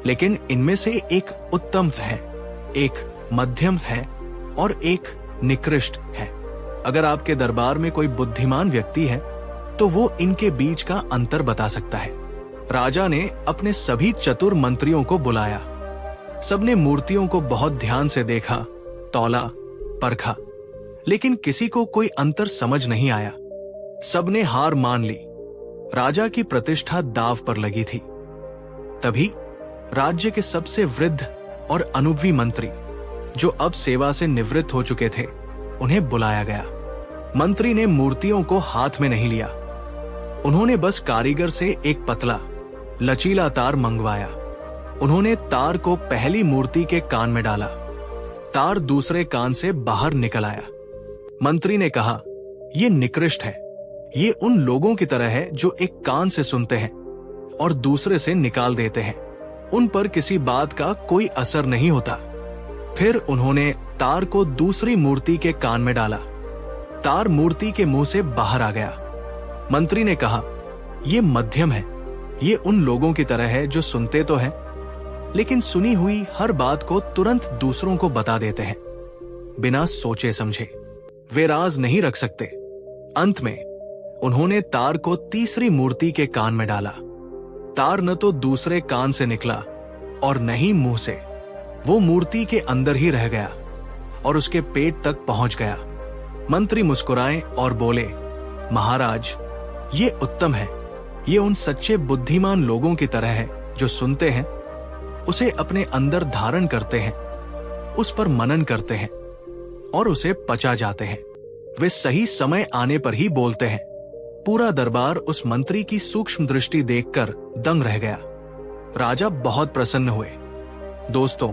लेकिन इनमें से एक उत्तम है, एक मध्यम है और एक निकृष्ट है। अगर आपके दरबार में कोई बुद्धिमान व्यक्ति है, तो वो इनके बीच का अंतर बता सकता है। राजा ने अपने सभी चतुर मंत्रियों को बुलाया। सबने मूर्तियों को बहुत ध्यान से देखा, तौला, परखा, लेकिन किसी को कोई अंतर समझ नहीं आया। सबने हार मान ली। राजा की प्रतिष्ठा दांव पर लगी थी। तभी राज्य के सबसे वृद्ध और अनुभवी मंत्री, जो अब सेवा से निवृत्त हो चुके थे, उन्हें बुलाया गया। मंत्री ने मूर्तियों को हाथ में नहीं लिया। उन्होंने बस कारीगर से एक पतला, लचीला तार मंगवाया। उन्होंने तार को पहली मूर्ति के कान में डाला। तार दूसरे कान से बाहर निकल आया। मंत्री ने कहा, यह निकृष्ट है। ये उन लोगों की तरह है जो एक कान से सुनते हैं और दूसरे से निकाल देते हैं। उन पर किसी बात का कोई असर नहीं होता। फिर उन्होंने तार को दूसरी मूर्ति के कान में डाला। तार मूर्ति के मुंह से बाहर आ गया। मंत्री ने कहा, यह मध्यम है। ये उन लोगों की तरह है जो सुनते तो हैं, लेकिन सुनी हुई हर बात को तुरंत दूसरों को बता देते हैं, बिना सोचे समझे। वे राज नहीं रख सकते। अंत में उन्होंने तार को तीसरी मूर्ति के कान में डाला। तार न तो दूसरे कान से निकला और न ही मुंह से। वो मूर्ति के अंदर ही रह गया और उसके पेट तक पहुंच गया। मंत्री मुस्कुराए और बोले, महाराज, ये उत्तम है। ये उन सच्चे बुद्धिमान लोगों की तरह है जो सुनते हैं, उसे अपने अंदर धारण करते हैं, उस पर मनन करते हैं और उसे पचा जाते हैं। वे सही समय आने पर ही बोलते हैं। पूरा दरबार उस मंत्री की सूक्ष्म दृष्टि देखकर दंग रह गया। राजा बहुत प्रसन्न हुए। दोस्तों,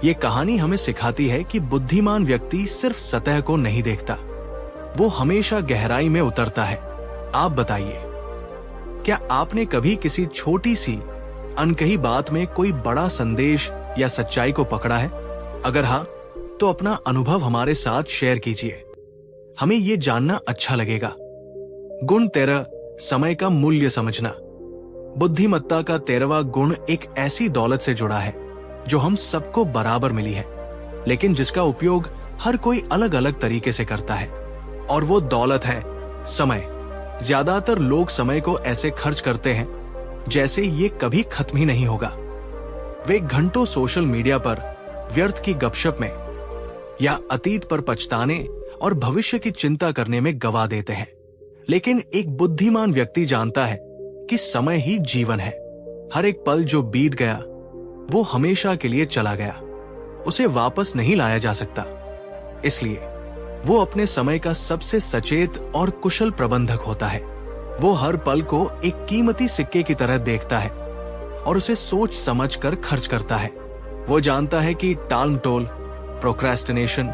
ये कहानी हमें सिखाती है कि बुद्धिमान व्यक्ति सिर्फ सतह को नहीं देखता, वो हमेशा गहराई में उतरता है। आप बताइए, क्या आपने कभी किसी छोटी सी अनकही बात में कोई बड़ा संदेश या सच्चाई को पकड़ा है? अगर हाँ, तो अपना अनुभव हमारे साथ शेयर कीजिए। हमें ये जानना अच्छा लगेगा। गुण 13, समय का मूल्य समझना। बुद्धिमत्ता का 13वां गुण एक ऐसी दौलत से जुड़ा है जो हम सबको बराबर मिली है, लेकिन जिसका उपयोग हर कोई अलग अलग तरीके से करता है, और वो दौलत है समय। ज्यादातर लोग समय को ऐसे खर्च करते हैं जैसे ये कभी खत्म ही नहीं होगा। वे घंटों सोशल मीडिया पर व्यर्थ की गपशप में या अतीत पर पछताने और भविष्य की चिंता करने में गवा देते हैं। लेकिन एक बुद्धिमान व्यक्ति जानता है कि समय ही जीवन है। हर एक पल जो बीत गया वो हमेशा के लिए चला गया, उसे वापस नहीं लाया जा सकता। इसलिए वो अपने समय का सबसे सचेत और कुशल प्रबंधक होता है। वो हर पल को एक कीमती सिक्के की तरह देखता है और उसे सोच समझ कर खर्च करता है। वो जानता है कि टालमटोल, प्रोक्रेस्टिनेशन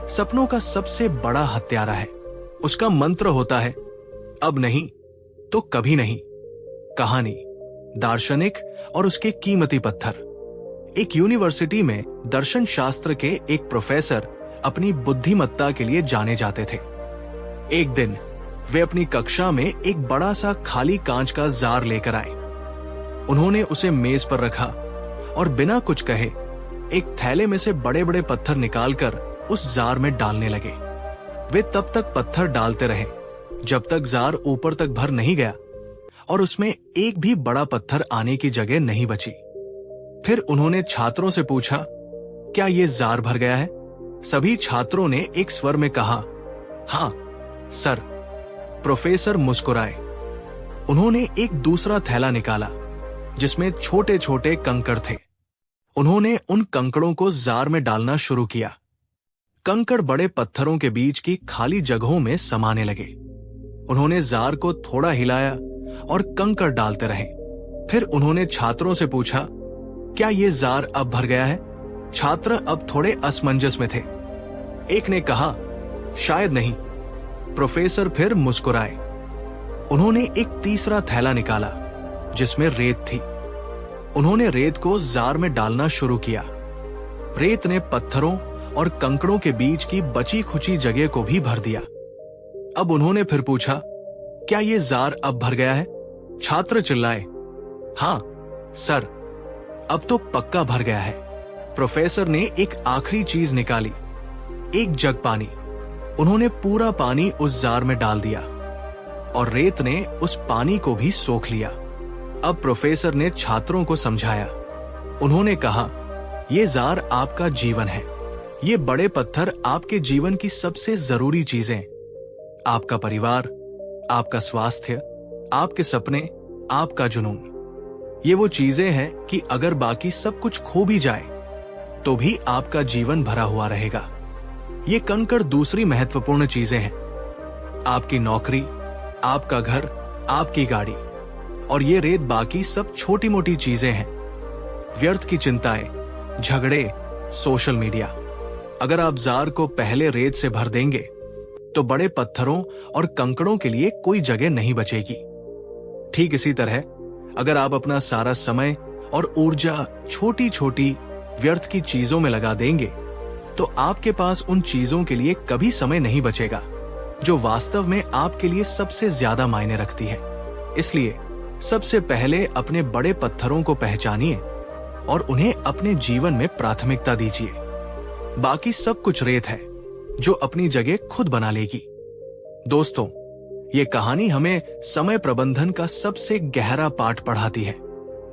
सपनों का सबसे बड़ा हत्यारा है। उसका मंत्र होता है, अब नहीं तो कभी नहीं। कहानी, दार्शनिक और उसके कीमती पत्थर। एक यूनिवर्सिटी में दर्शन शास्त्र के एक प्रोफेसर अपनी बुद्धिमत्ता के लिए जाने जाते थे। एक दिन वे अपनी कक्षा में एक बड़ा सा खाली कांच का जार लेकर आए। उन्होंने उसे मेज पर रखा और बिना कुछ कहे एक थैले में से बड़े बड़े पत्थर निकालकर उस जार में डालने लगे। वे तब तक पत्थर डालते रहे जब तक जार ऊपर तक भर नहीं गया और उसमें एक भी बड़ा पत्थर आने की जगह नहीं बची। फिर उन्होंने छात्रों से पूछा, क्या ये जार भर गया है? सभी छात्रों ने एक स्वर में कहा, हाँ सर। प्रोफेसर मुस्कुराए। उन्होंने एक दूसरा थैला निकाला जिसमें छोटे छोटे कंकड़ थे। उन्होंने उन कंकड़ों को जार में डालना शुरू किया। कंकड़ बड़े पत्थरों के बीच की खाली जगहों में समाने लगे। उन्होंने जार को थोड़ा हिलाया और कंकड़ डालते रहे। फिर उन्होंने छात्रों से पूछा, क्या ये जार अब भर गया है? छात्र अब थोड़े असमंजस में थे। एक ने कहा, शायद नहीं। प्रोफेसर फिर मुस्कुराए। उन्होंने एक तीसरा थैला निकाला जिसमें रेत थी। उन्होंने रेत को जार में डालना शुरू किया। रेत ने पत्थरों और कंकड़ों के बीच की बची खुची जगह को भी भर दिया। अब उन्होंने फिर पूछा, क्या ये जार अब भर गया है? छात्र चिल्लाए, हाँ सर, अब तो पक्का भर गया है। प्रोफेसर ने एक आखिरी चीज निकाली, एक जग पानी। उन्होंने पूरा पानी उस जार में डाल दिया और रेत ने उस पानी को भी सोख लिया। अब प्रोफेसर ने छात्रों को समझाया। उन्होंने कहा, यह जार आपका जीवन है। ये बड़े पत्थर आपके जीवन की सबसे जरूरी चीजें, आपका परिवार, आपका स्वास्थ्य, आपके सपने, आपका जुनून। ये वो चीजें हैं कि अगर बाकी सब कुछ खो भी जाए तो भी आपका जीवन भरा हुआ रहेगा। ये कंकड़ दूसरी महत्वपूर्ण चीजें हैं, आपकी नौकरी, आपका घर, आपकी गाड़ी। और ये रेत बाकी सब छोटी मोटी चीजें हैं, व्यर्थ की चिंताएं, झगड़े, सोशल मीडिया। अगर आप जार को पहले रेत से भर देंगे तो बड़े पत्थरों और कंकड़ों के लिए कोई जगह नहीं बचेगी। ठीक इसी तरह अगर आप अपना सारा समय और ऊर्जा छोटी छोटी व्यर्थ की चीजों में लगा देंगे तो आपके पास उन चीजों के लिए कभी समय नहीं बचेगा जो वास्तव में आपके लिए सबसे ज्यादा मायने रखती है। इसलिए सबसे पहले अपने बड़े पत्थरों को पहचानिए और उन्हें अपने जीवन में प्राथमिकता दीजिए। बाकी सब कुछ रेत है जो अपनी जगह खुद बना लेगी। दोस्तों, ये कहानी हमें समय प्रबंधन का सबसे गहरा पाठ पढ़ाती है।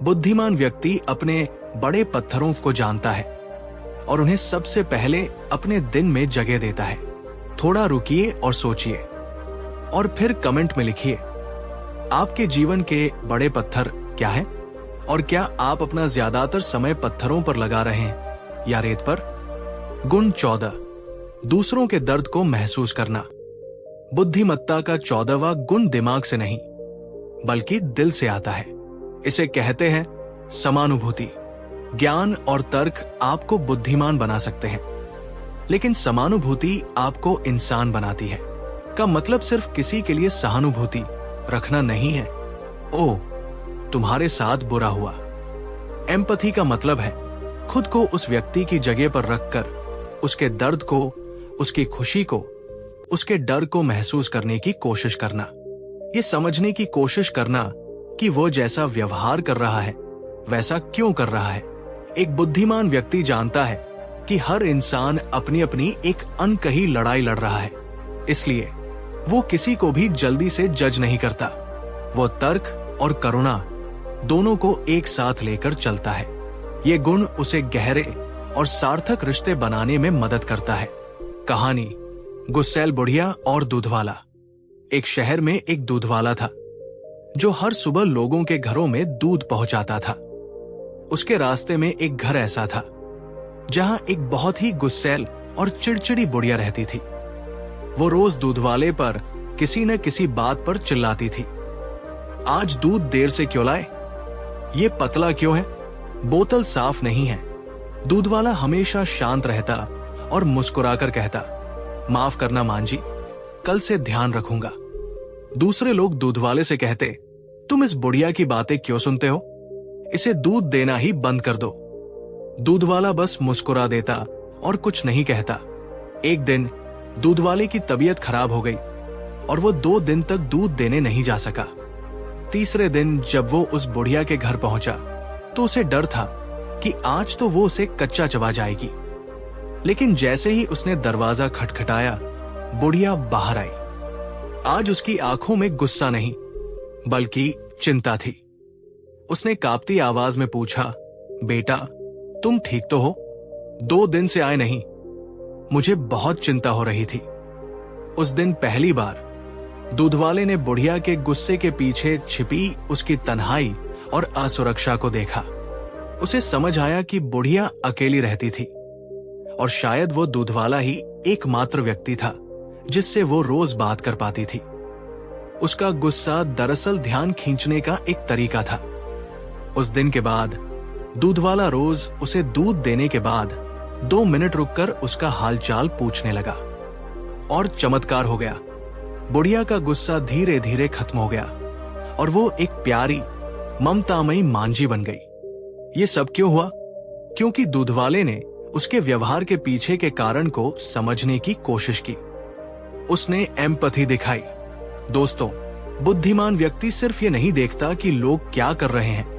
बुद्धिमान व्यक्ति अपने बड़े पत्थरों को जानता है और उन्हें सबसे पहले अपने दिन में जगह देता है। थोड़ा रुकिए और सोचिए और फिर कमेंट में लिखिए, आपके जीवन के बड़े पत्थर क्या है? और क्या आप अपना ज्यादातर समय पत्थरों पर लगा रहे हैं या रेत पर? गुण 14, दूसरों के दर्द को महसूस करना। बुद्धिमत्ता का 14वां गुण दिमाग से नहीं बल्कि दिल से आता है। इसे कहते हैं समानुभूति। ज्ञान और तर्क आपको बुद्धिमान बना सकते हैं, लेकिन समानुभूति आपको इंसान बनाती है। का मतलब सिर्फ किसी के लिए सहानुभूति रखना नहीं है। ओह, तुम्हारे साथ बुरा हुआ। एम्पैथी का मतलब है खुद को उस व्यक्ति की जगह पर रखकर उसके दर्द को, उसकी खुशी को, उसके डर को महसूस करने की कोशिश करना। ये समझने की कोशिश करना कि वो जैसा व्यवहार कर रहा है वैसा क्यों कर रहा है। एक बुद्धिमान व्यक्ति जानता है कि हर इंसान अपनी अपनी एक अनकही लड़ाई लड़ रहा है, इसलिए वो किसी को भी जल्दी से जज नहीं करता। वो तर्क और करुणा दोनों को एक साथ लेकर चलता है। ये गुण उसे गहरे और सार्थक रिश्ते बनाने में मदद करता है। कहानी गुस्सैल बुढ़िया और दूधवाला। एक शहर में एक दूधवाला था जो हर सुबह लोगों के घरों में दूध पहुंचाता था। उसके रास्ते में एक घर ऐसा था जहां एक बहुत ही गुस्सैल और चिड़चिड़ी बुढ़िया रहती थी। वो रोज दूधवाले पर किसी न किसी बात पर चिल्लाती थी। आज दूध देर से क्यों लाए? ये पतला क्यों है? बोतल साफ नहीं है। दूधवाला हमेशा शांत रहता और मुस्कुराकर कहता, माफ करना मांझी, कल से ध्यान रखूंगा। दूसरे लोग दूधवाले से कहते, तुम इस बुढ़िया की बातें क्यों सुनते हो? इसे दूध देना ही बंद कर दो। दूधवाला बस मुस्कुरा देता और कुछ नहीं कहता। एक दिन दूधवाले की तबीयत खराब हो गई और वो 2 दिन तक दूध देने नहीं जा सका। तीसरे दिन जब वो उस बुढ़िया के घर पहुंचा तो उसे डर था कि आज तो वो उसे कच्चा चबा जाएगी। लेकिन जैसे ही उसने दरवाजा खटखटाया, बुढ़िया बाहर आई। आज उसकी आंखों में गुस्सा नहीं बल्कि चिंता थी। उसने कांपती आवाज में पूछा, बेटा तुम ठीक तो हो? 2 दिन से आए नहीं। मुझे बहुत चिंता हो रही थी। उस दिन पहली बार दूधवाले ने बुढ़िया के गुस्से के पीछे छिपी उसकी तन्हाई और असुरक्षा को देखा। उसे समझ आया कि बुढ़िया अकेली रहती थी और शायद वो दूधवाला ही एकमात्र व्यक्ति था जिससे वो रोज बात कर पाती थी। उसका गुस्सा दरअसल ध्यान खींचने का एक तरीका था। उस दिन के बाद दूधवाला रोज उसे दूध देने के बाद 2 मिनट रुककर उसका हालचाल पूछने लगा और चमत्कार हो गया। बुढ़िया का गुस्सा धीरे धीरे खत्म हो गया और वो एक प्यारी ममतामयी मांझी बन गई। ये सब क्यों हुआ? क्योंकि दूधवाले ने उसके व्यवहार के पीछे के कारण को समझने की कोशिश की। उसने एम्पैथी दिखाई। दोस्तों, बुद्धिमान व्यक्ति सिर्फ ये नहीं देखता कि लोग क्या कर रहे हैं,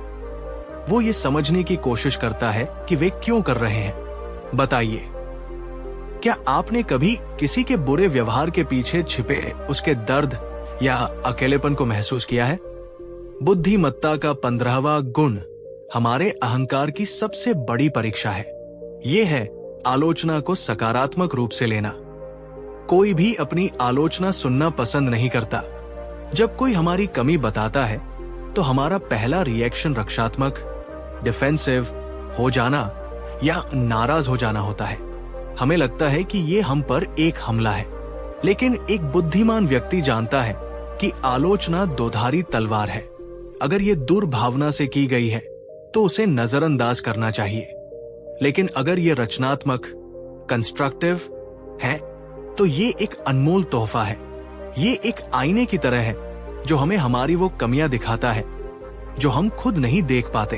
वो ये समझने की कोशिश करता है कि वे क्यों कर रहे हैं। बताइए, क्या आपने कभी किसी के बुरे व्यवहार के पीछे छिपे उसके दर्द या अकेलेपन को महसूस किया है? बुद्धिमत्ता का 15वां गुण हमारे अहंकार की सबसे बड़ी परीक्षा है। यह है आलोचना को सकारात्मक रूप से लेना। कोई भी अपनी आलोचना सुनना पसंद नहीं करता। जब कोई हमारी कमी बताता है तो हमारा पहला रिएक्शन रक्षात्मक, डिफेंसिव हो जाना या नाराज हो जाना होता है। हमें लगता है कि ये हम पर एक हमला है, लेकिन एक बुद्धिमान व्यक्ति जानता है कि आलोचना दोधारी तलवार है। अगर ये दुर्भावना से की गई है तो उसे नजरअंदाज करना चाहिए, लेकिन अगर ये रचनात्मक, कंस्ट्रक्टिव है तो ये एक अनमोल तोहफा है। ये एक आईने की तरह है जो हमें हमारी वो कमियां दिखाता है जो हम खुद नहीं देख पाते।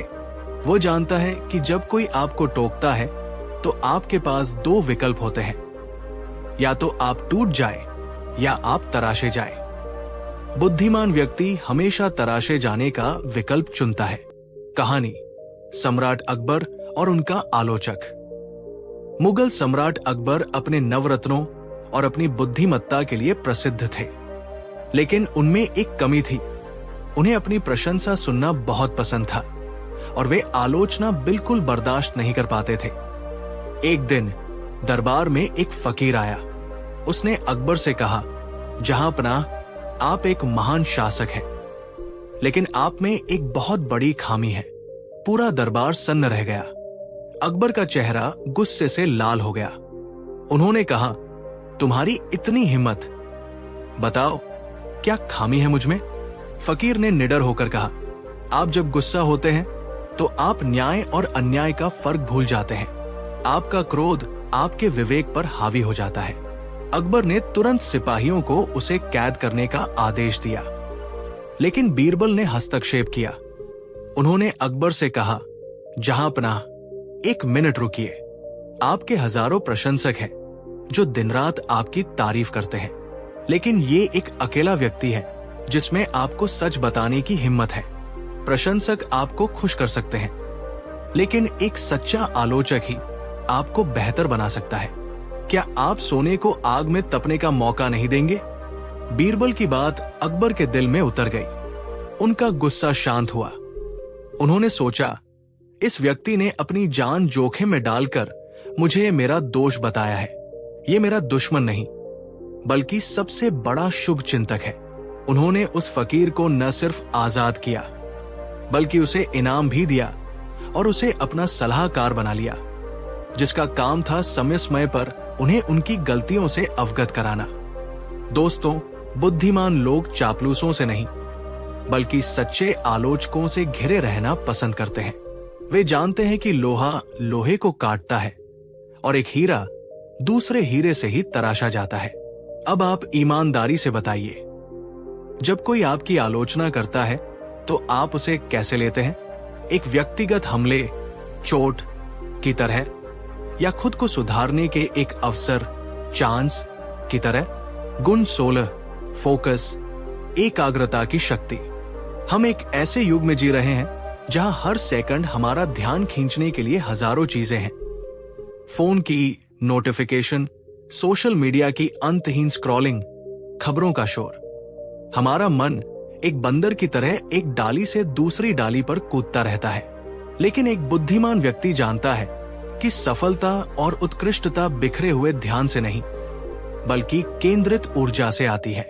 वो जानता है कि जब कोई आपको टोकता है तो आपके पास 2 विकल्प होते हैं, या तो आप टूट जाए या आप तराशे जाए। बुद्धिमान व्यक्ति हमेशा तराशे जाने का विकल्प चुनता है। कहानी सम्राट अकबर और उनका आलोचक। मुगल सम्राट अकबर अपने नवरत्नों और अपनी बुद्धिमत्ता के लिए प्रसिद्ध थे, लेकिन उनमें एक कमी थी। उन्हें अपनी प्रशंसा सुनना बहुत पसंद था और वे आलोचना बिल्कुल बर्दाश्त नहीं कर पाते थे। एक दिन दरबार में एक फकीर आया। उसने अकबर से कहा, जहां पनाह, आप एक महान शासक हैं, लेकिन आप में एक बहुत बड़ी खामी है। पूरा दरबार सन्न रह गया। अकबर का चेहरा गुस्से से लाल हो गया। उन्होंने कहा, तुम्हारी इतनी हिम्मत, बताओ क्या खामी है मुझ में? फकीर ने निडर होकर कहा, आप जब गुस्सा होते हैं तो आप न्याय और अन्याय का फर्क भूल जाते हैं। आपका क्रोध आपके विवेक पर हावी हो जाता है। अकबर ने तुरंत सिपाहियों को उसे कैद करने का आदेश दिया, लेकिन बीरबल ने हस्तक्षेप किया। उन्होंने अकबर से कहा, जहांपनाह, एक मिनट रुकिए। आपके हजारों प्रशंसक हैं जो दिन रात आपकी तारीफ करते हैं, लेकिन ये एक अकेला व्यक्ति है जिसमें आपको सच बताने की हिम्मत है। प्रशंसक आपको खुश कर सकते हैं, लेकिन एक सच्चा आलोचक ही आपको बेहतर बना सकता है। क्या आप सोने को आग में तपने का मौका नहीं देंगे? बीरबल की बात अकबर के दिल में उतर गई। उनका गुस्सा शांत हुआ। उन्होंने सोचा, इस व्यक्ति ने अपनी जान जोखिम में डालकर मुझे मेरा दोष बताया है। ये मेरा दुश्मन नहीं, बल्कि सबसे बड़ा शुभ चिंतक है। उन्होंने उस फकीर को न सिर्फ आजाद किया, बल्कि उसे इनाम भी दिया और उसे अपना सलाहकार बना लिया, जिसका काम था समय समय पर उन्हें उनकी गलतियों से अवगत कराना। दोस्तों, बुद्धिमान लोग चापलूसों से नहीं, बल्कि सच्चे आलोचकों से घिरे रहना पसंद करते हैं। वे जानते हैं कि लोहा लोहे को काटता है और एक हीरा दूसरे हीरे से ही तराशा जाता है। अब आप ईमानदारी से बताइए, जब कोई आपकी आलोचना करता है तो आप उसे कैसे लेते हैं? एक व्यक्तिगत हमले, चोट की तरह, या खुद को सुधारने के एक अवसर, चांस की तरह? गुण 16, फोकस, एकाग्रता की शक्ति। हम एक ऐसे युग में जी रहे हैं जहां हर सेकंड हमारा ध्यान खींचने के लिए हजारों चीजें हैं। फोन की नोटिफिकेशन, सोशल मीडिया की अंतहीन स्क्रॉलिंग, खबरों का शोर। हमारा मन एक बंदर की तरह एक डाली से दूसरी डाली पर कूदता रहता है। लेकिन एक बुद्धिमान व्यक्ति जानता है कि सफलता और उत्कृष्टता बिखरे हुए ध्यान से नहीं, बल्कि केंद्रित ऊर्जा से आती है।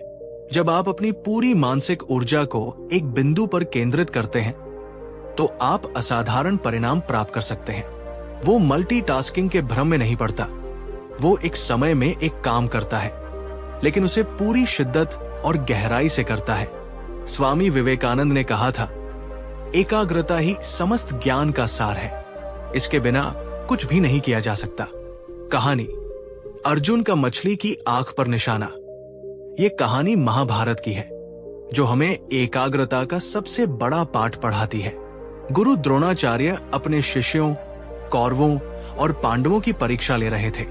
जब आप अपनी पूरी मानसिक ऊर्जा को एक बिंदु पर केंद्रित करते हैं, तो आप असाधारण परिणाम प्राप्त कर सकते हैं। वो मल्टीटास्किंग के भ्रम में नहीं पड़ता। वो एक समय में एक काम करता है, लेकिन उसे पूरी शिद्दत और गहराई से करता है। स्वामी विवेकानंद ने कहा था, एकाग्रता ही समस्त ज्ञान का सार है। इसके बिना कुछ भी नहीं किया जा सकता। कहानी, अर्जुन का मछली की आंख पर निशाना। ये कहानी महाभारत की है, जो हमें एकाग्रता का सबसे बड़ा पाठ पढ़ाती है। गुरु द्रोणाचार्य अपने शिष्यों, कौरवों और पांडवों की परीक्षा ले रहे थे।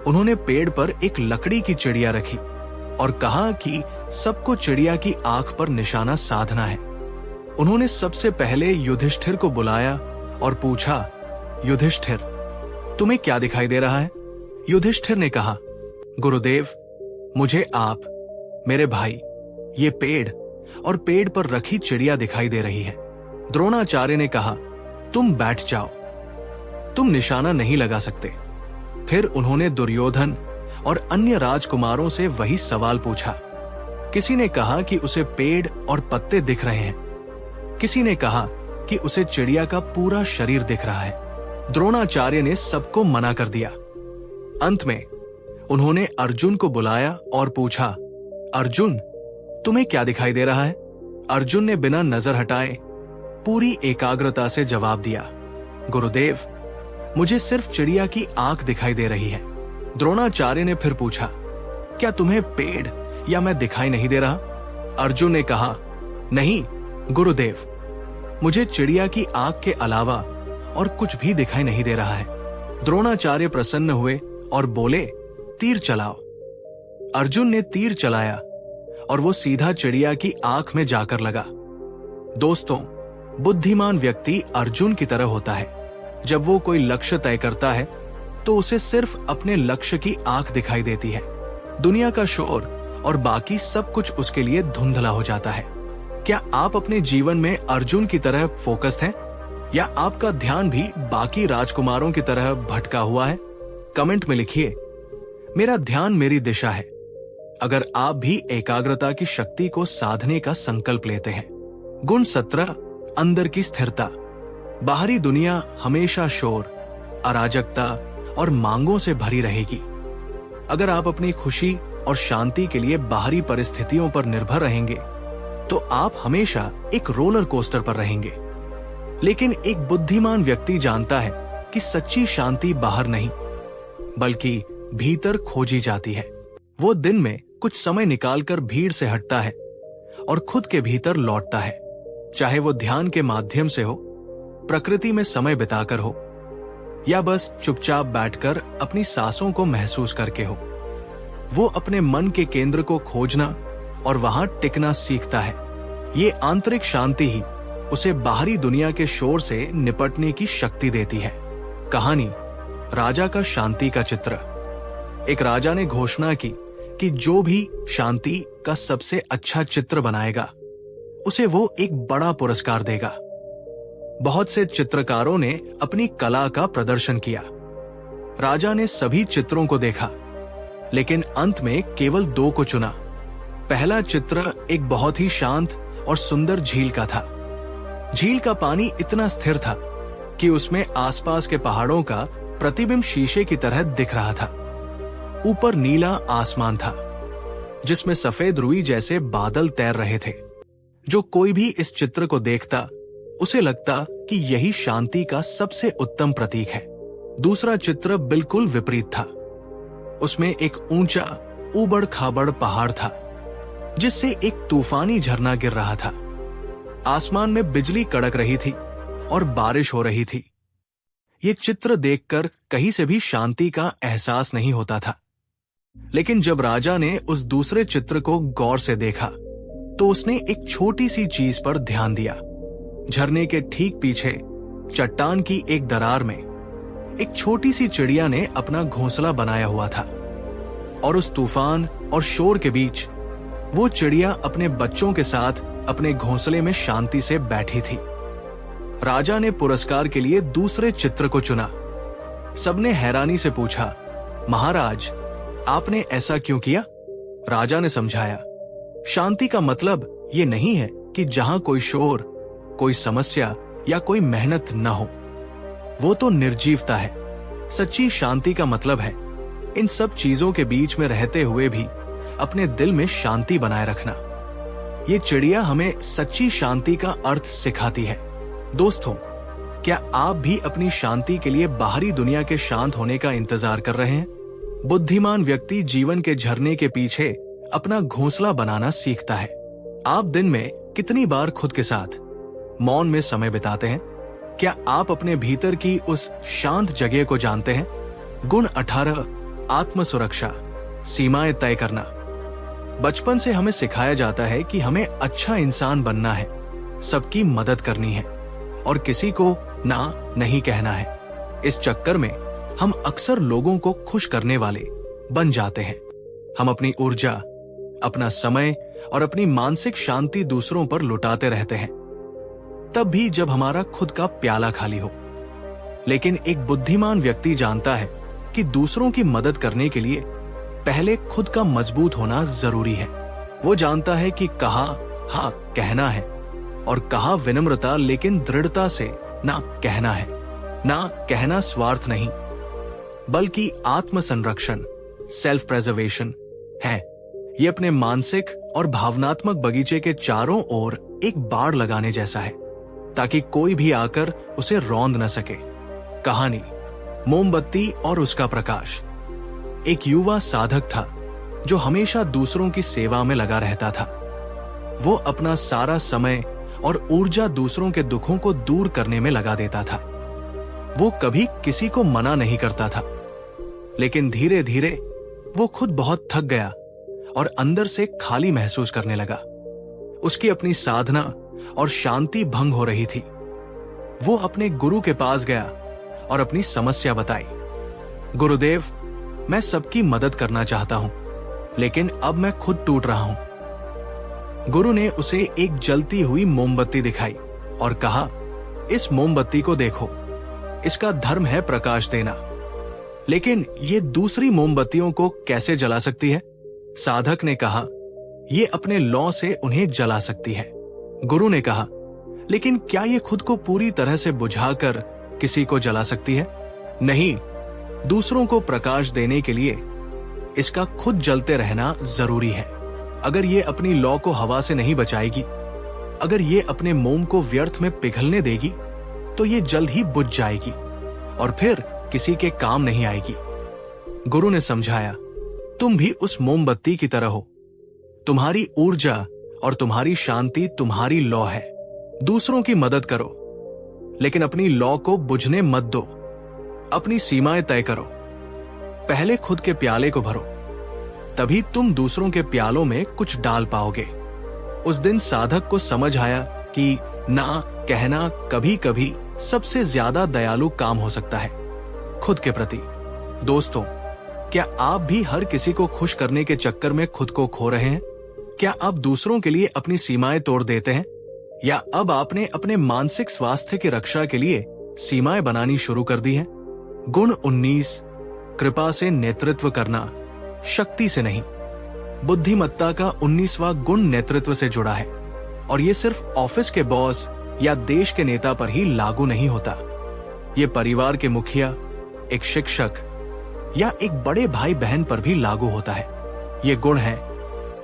उन्होंने पेड़ पर एक लकड़ी की चिड़िया रखी और कहा कि सबको चिड़िया की आंख पर निशाना साधना है। उन्होंने सबसे पहले युधिष्ठिर को बुलाया और पूछा, युधिष्ठिर, तुम्हें क्या दिखाई दे रहा है? युधिष्ठिर ने कहा, गुरुदेव, मुझे आप, मेरे भाई, ये पेड़ और पेड़ पर रखी चिड़िया दिखाई दे रही है। द्रोणाचार्य ने कहा, तुम बैठ जाओ, तुम निशाना नहीं लगा सकते। फिर उन्होंने दुर्योधन और अन्य राजकुमारों से वही सवाल पूछा। किसी ने कहा कि उसे पेड़ और पत्ते दिख रहे हैं, किसी ने कहा कि उसे चिड़िया का पूरा शरीर दिख रहा है। द्रोणाचार्य ने सबको मना कर दिया। अंत में उन्होंने अर्जुन को बुलाया और पूछा, अर्जुन, तुम्हें क्या दिखाई दे रहा है? अर्जुन ने बिना नजर हटाए पूरी एकाग्रता से जवाब दिया, गुरुदेव, मुझे सिर्फ चिड़िया की आंख दिखाई दे रही है। द्रोणाचार्य ने फिर पूछा, क्या तुम्हें पेड़ या मैं दिखाई नहीं दे रहा? अर्जुन ने कहा, नहीं गुरुदेव, मुझे चिड़िया की आंख के अलावा और कुछ भी दिखाई नहीं दे रहा है। द्रोणाचार्य प्रसन्न हुए और बोले, तीर चलाओ। अर्जुन ने तीर चलाया और वो सीधा चिड़िया की आंख में जाकर लगा। दोस्तों, बुद्धिमान व्यक्ति अर्जुन की तरह होता है। जब वो कोई लक्ष्य तय करता है तो उसे सिर्फ अपने लक्ष्य की आंख दिखाई देती है। दुनिया का शोर और बाकी सब कुछ उसके लिए धुंधला हो जाता है। क्या आप अपने जीवन में अर्जुन की तरह फोकस्ड हैं, या आपका ध्यान भी बाकी राजकुमारों की तरह भटका हुआ है? कमेंट में लिखिए, मेरा ध्यान मेरी दिशा है। अगर आप भी एकाग्रता की शक्ति को साधने का संकल्प लेते हैं गुण 17, अंदर की स्थिरता। बाहरी दुनिया हमेशा शोर, अराजकता और मांगों से भरी रहेगी। अगर आप अपनी खुशी और शांति के लिए बाहरी परिस्थितियों पर निर्भर रहेंगे तो आप हमेशा एक रोलर कोस्टर पर रहेंगे। लेकिन एक बुद्धिमान व्यक्ति जानता है कि सच्ची शांति बाहर नहीं बल्कि भीतर खोजी जाती है। वो दिन में कुछ समय निकालकर भीड़ से हटता है और खुद के भीतर लौटता है, चाहे वो ध्यान के माध्यम से हो, प्रकृति में समय बिताकर हो या बस चुपचाप बैठकर अपनी सांसों को महसूस करके हो। वो अपने मन के केंद्र को खोजना और वहां टिकना सीखता है। ये आंतरिक शांति ही उसे बाहरी दुनिया के शोर से निपटने की शक्ति देती है। कहानी राजा का शांति का चित्र। एक राजा ने घोषणा की कि जो भी शांति का सबसे अच्छा चित्र बनाएगा उसे वो एक बड़ा पुरस्कार देगा। बहुत से चित्रकारों ने अपनी कला का प्रदर्शन किया। राजा ने सभी चित्रों को देखा, लेकिन अंत में केवल 2 को चुना। पहला चित्र एक बहुत ही शांत और सुंदर झील का था। झील का पानी इतना स्थिर था कि उसमें आसपास के पहाड़ों का प्रतिबिंब शीशे की तरह दिख रहा था। ऊपर नीला आसमान था जिसमें सफेद रुई जैसे बादल तैर रहे थे। जो कोई भी इस चित्र को देखता उसे लगता कि यही शांति का सबसे उत्तम प्रतीक है। दूसरा चित्र बिल्कुल विपरीत था। उसमें एक ऊंचा ऊबड़ खाबड़ पहाड़ था जिससे एक तूफानी झरना गिर रहा था। आसमान में बिजली कड़क रही थी और बारिश हो रही थी। ये चित्र देखकर कहीं से भी शांति का एहसास नहीं होता था। लेकिन जब राजा ने उस दूसरे चित्र को गौर से देखा तो उसने एक छोटी सी चीज पर ध्यान दिया। झरने के ठीक पीछे चट्टान की एक दरार में एक छोटी सी चिड़िया ने अपना घोंसला बनाया हुआ था और उस तूफान और शोर के बीच वो चिड़िया अपने बच्चों के साथ अपने घोंसले में शांति से बैठी थी। राजा ने पुरस्कार के लिए दूसरे चित्र को चुना। सबने हैरानी से पूछा, महाराज, आपने ऐसा क्यों किया? राजा ने समझाया, शांति का मतलब ये नहीं है कि जहां कोई शोर, कोई समस्या या कोई मेहनत न हो। वो तो निर्जीवता है। सच्ची शांति का मतलब है इन सब चीजों के बीच में रहते हुए भी अपने दिल में शांति बनाए रखना। ये चिड़िया हमें सच्ची शांति का अर्थ सिखाती है। दोस्तों, क्या आप भी अपनी शांति के लिए बाहरी दुनिया के शांत होने का इंतजार कर रहे हैं? बुद्धिमान व्यक्ति जीवन के झरने के पीछे अपना घोंसला बनाना सीखता है। आप दिन में कितनी बार खुद के साथ मौन में समय बिताते हैं? क्या आप अपने भीतर की उस शांत जगह को जानते हैं? गुण 18, आत्म सुरक्षा, सीमाएं तय करना। बचपन से हमें सिखाया जाता है कि हमें अच्छा इंसान बनना है, सबकी मदद करनी है और किसी को ना नहीं कहना है। इस चक्कर में हम अक्सर लोगों को खुश करने वाले बन जाते हैं। हम अपनी ऊर्जा, अपना समय और अपनी मानसिक शांति दूसरों पर लुटाते रहते हैं, तब भी जब हमारा खुद का प्याला खाली हो। लेकिन एक बुद्धिमान व्यक्ति जानता है कि दूसरों की मदद करने के लिए पहले खुद का मजबूत होना जरूरी है। वो जानता है कि कहाँ हाँ कहना है और कहाँ विनम्रता लेकिन दृढ़ता से ना कहना है। ना कहना स्वार्थ नहीं बल्कि आत्म संरक्षण, सेल्फ प्रेजर्वेशन है। ये अपने मानसिक और भावनात्मक बगीचे के चारों ओर एक बाड़ लगाने जैसा है ताकि कोई भी आकर उसे रौंद न सके। कहानी मोमबत्ती और उसका प्रकाश। एक युवा साधक था जो हमेशा दूसरों की सेवा में लगा रहता था। वो अपना सारा समय और ऊर्जा दूसरों के दुखों को दूर करने में लगा देता था। वो कभी किसी को मना नहीं करता था, लेकिन धीरे धीरे वो खुद बहुत थक गया और अंदर से खाली महसूस करने लगा। उसकी अपनी साधना और शांति भंग हो रही थी। वो अपने गुरु के पास गया और अपनी समस्या बताई। गुरुदेव, मैं सबकी मदद करना चाहता हूं, लेकिन अब मैं खुद टूट रहा हूं। गुरु ने उसे एक जलती हुई मोमबत्ती दिखाई और कहा, इस मोमबत्ती को देखो, इसका धर्म है प्रकाश देना, लेकिन ये दूसरी मोमबत्तियों को कैसे जला सकती है? साधक ने कहा, ये अपने लौ से उन्हें जला सकती है। गुरु ने कहा, लेकिन क्या ये खुद को पूरी तरह से बुझाकर किसी को जला सकती है? नहीं, दूसरों को प्रकाश देने के लिए इसका खुद जलते रहना जरूरी है। अगर ये अपनी लौ को हवा से नहीं बचाएगी, अगर ये अपने मोम को व्यर्थ में पिघलने देगी, तो ये जल्द ही बुझ जाएगी और फिर किसी के काम नहीं आएगी। गुरु ने समझाया, तुम भी उस मोमबत्ती की तरह हो। तुम्हारी ऊर्जा और तुम्हारी शांति तुम्हारी लौ है। दूसरों की मदद करो, लेकिन अपनी लौ को बुझने मत दो। अपनी सीमाएं तय करो। पहले खुद के प्याले को भरो, तभी तुम दूसरों के प्यालों में कुछ डाल पाओगे। उस दिन साधक को समझ आया कि ना कहना कभी कभी सबसे ज्यादा दयालु काम हो सकता है खुद के प्रति। दोस्तों, क्या आप भी हर किसी को खुश करने के चक्कर में खुद को खो रहे हैं? क्या आप दूसरों के लिए अपनी सीमाएं तोड़ देते हैं? या अब आपने अपने मानसिक स्वास्थ्य की रक्षा के लिए सीमाएं बनानी शुरू कर दी हैं? गुण 19, कृपा से नेतृत्व करना, शक्ति से नहीं। बुद्धिमत्ता का 19वां गुण नेतृत्व से जुड़ा है, और ये सिर्फ ऑफिस के बॉस या देश के नेता पर ही लागू नहीं होता। ये परिवार के मुखिया, एक शिक्षक या एक बड़े भाई बहन पर भी लागू होता है। ये गुण है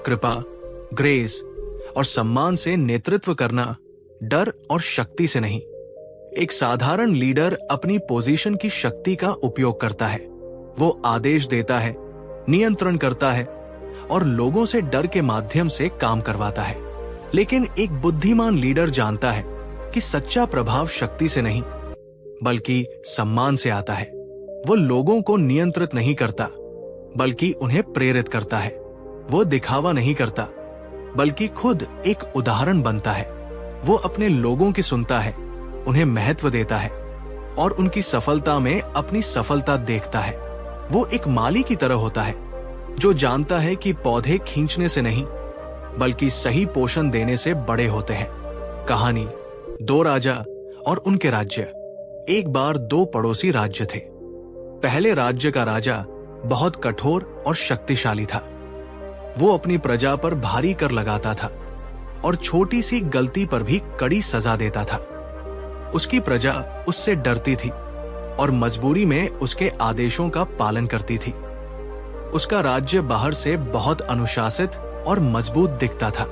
कृपा, ग्रेस और सम्मान से नेतृत्व करना, डर और शक्ति से नहीं। एक साधारण लीडर अपनी पोजीशन की शक्ति का उपयोग करता है। वो आदेश देता है, नियंत्रण करता है और लोगों से डर के माध्यम से काम करवाता है। लेकिन एक बुद्धिमान लीडर जानता है कि सच्चा प्रभाव शक्ति से नहीं, बल्कि सम्मान से आता है। वो लोगों को नियंत्रित नहीं करता, बल्कि उन्हें प्रेरित करता है। वो दिखावा नहीं करता, बल्कि खुद एक उदाहरण बनता है। वो अपने लोगों की सुनता है, उन्हें महत्व देता है और उनकी सफलता में अपनी सफलता देखता है। वो एक माली की तरह होता है जो जानता है कि पौधे खींचने से नहीं, बल्कि सही पोषण देने से बड़े होते हैं। कहानी 2 राजा और उनके राज्य। एक बार 2 पड़ोसी राज्य थे। पहले राज्य का राजा बहुत कठोर और शक्तिशाली था। वो अपनी प्रजा पर भारी कर लगाता था और छोटी सी गलती पर भी कड़ी सजा देता था। उसकी प्रजा उससे डरती थी और मजबूरी में उसके आदेशों का पालन करती थी। उसका राज्य बाहर से बहुत अनुशासित और मजबूत दिखता था।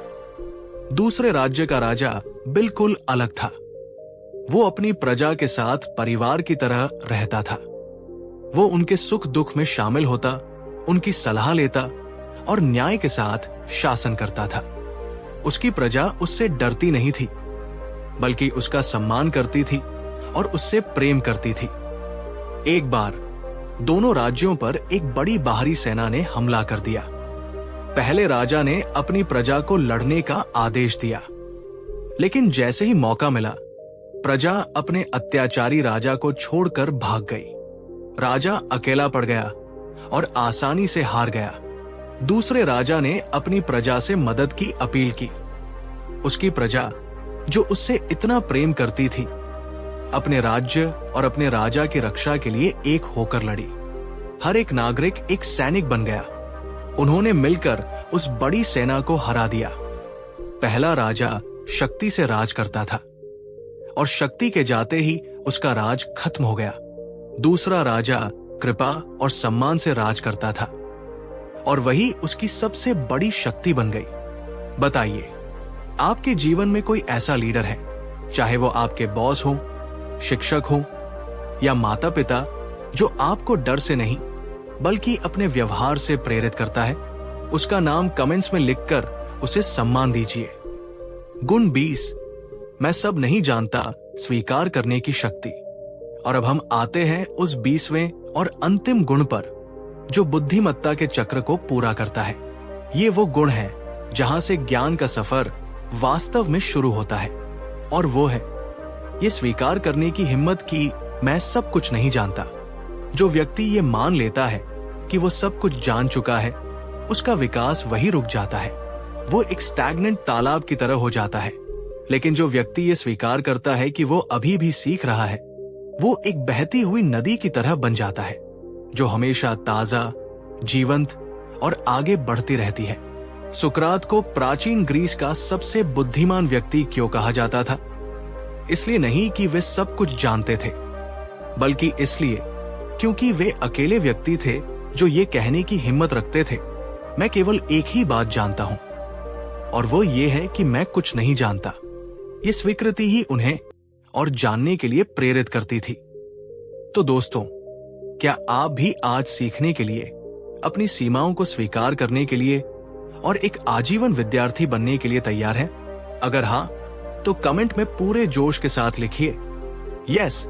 दूसरे राज्य का राजा बिल्कुल अलग था। वो अपनी प्रजा के साथ परिवार की तरह रहता था। वो उनके सुख दुख में शामिल होता, उनकी सलाह लेता और न्याय के साथ शासन करता था। उसकी प्रजा उससे डरती नहीं थी, बल्कि उसका सम्मान करती थी और उससे प्रेम करती थी। एक बार दोनों राज्यों पर एक बड़ी बाहरी सेना ने हमला कर दिया। पहले राजा ने अपनी प्रजा को लड़ने का आदेश दिया, लेकिन जैसे ही मौका मिला, प्रजा अपने अत्याचारी राजा को छोड़कर भाग गई। राजा अकेला पड़ गया और आसानी से हार गया। दूसरे राजा ने अपनी प्रजा से मदद की अपील की। उसकी प्रजा, जो उससे इतना प्रेम करती थी, अपने राज्य और अपने राजा की रक्षा के लिए एक होकर लड़ी। हर एक नागरिक एक सैनिक बन गया। उन्होंने मिलकर उस बड़ी सेना को हरा दिया। पहला राजा शक्ति से राज करता था और शक्ति के जाते ही उसका राज खत्म हो गया। दूसरा राजा कृपा और सम्मान से राज करता था और वही उसकी सबसे बड़ी शक्ति बन गई। बताइए, आपके जीवन में कोई ऐसा लीडर है, चाहे वो आपके बॉस हो, शिक्षक हो या माता पिता, जो आपको डर से नहीं बल्कि अपने व्यवहार से प्रेरित करता है? उसका नाम कमेंट्स में लिखकर उसे सम्मान दीजिए। गुण 20, मैं सब नहीं जानता, स्वीकार करने की शक्ति। और अब हम आते हैं उस 20वें और अंतिम गुण पर, जो बुद्धिमत्ता के चक्र को पूरा करता है। ये वो गुण है जहां से ज्ञान का सफर वास्तव में शुरू होता है, और वो है ये स्वीकार करने की हिम्मत कि मैं सब कुछ नहीं जानता। जो व्यक्ति ये मान लेता है कि वो सब कुछ जान चुका है, उसका विकास वही रुक जाता है। वो एक स्टैग्नेंट तालाब की तरह हो जाता है। लेकिन जो व्यक्ति ये स्वीकार करता है कि वो अभी भी सीख रहा है, वो एक बहती हुई नदी की तरह बन जाता है, जो हमेशा ताजा, जीवंत और आगे बढ़ती रहती है। सुकरात को प्राचीन ग्रीस का सबसे बुद्धिमान व्यक्ति क्यों कहा जाता था? इसलिए नहीं कि वे सब कुछ जानते थे, बल्कि इसलिए क्योंकि वे अकेले व्यक्ति थे जो ये कहने की हिम्मत रखते थे, मैं केवल एक ही बात जानता हूं, और वो ये है कि मैं कुछ नहीं जानता। ये स्वीकृति ही उन्हें और जानने के लिए प्रेरित करती थी। तो दोस्तों, क्या आप भी आज सीखने के लिए, अपनी सीमाओं को स्वीकार करने के लिए और एक आजीवन विद्यार्थी बनने के लिए तैयार हैं? अगर हां, तो कमेंट में पूरे जोश के साथ लिखिए, yes,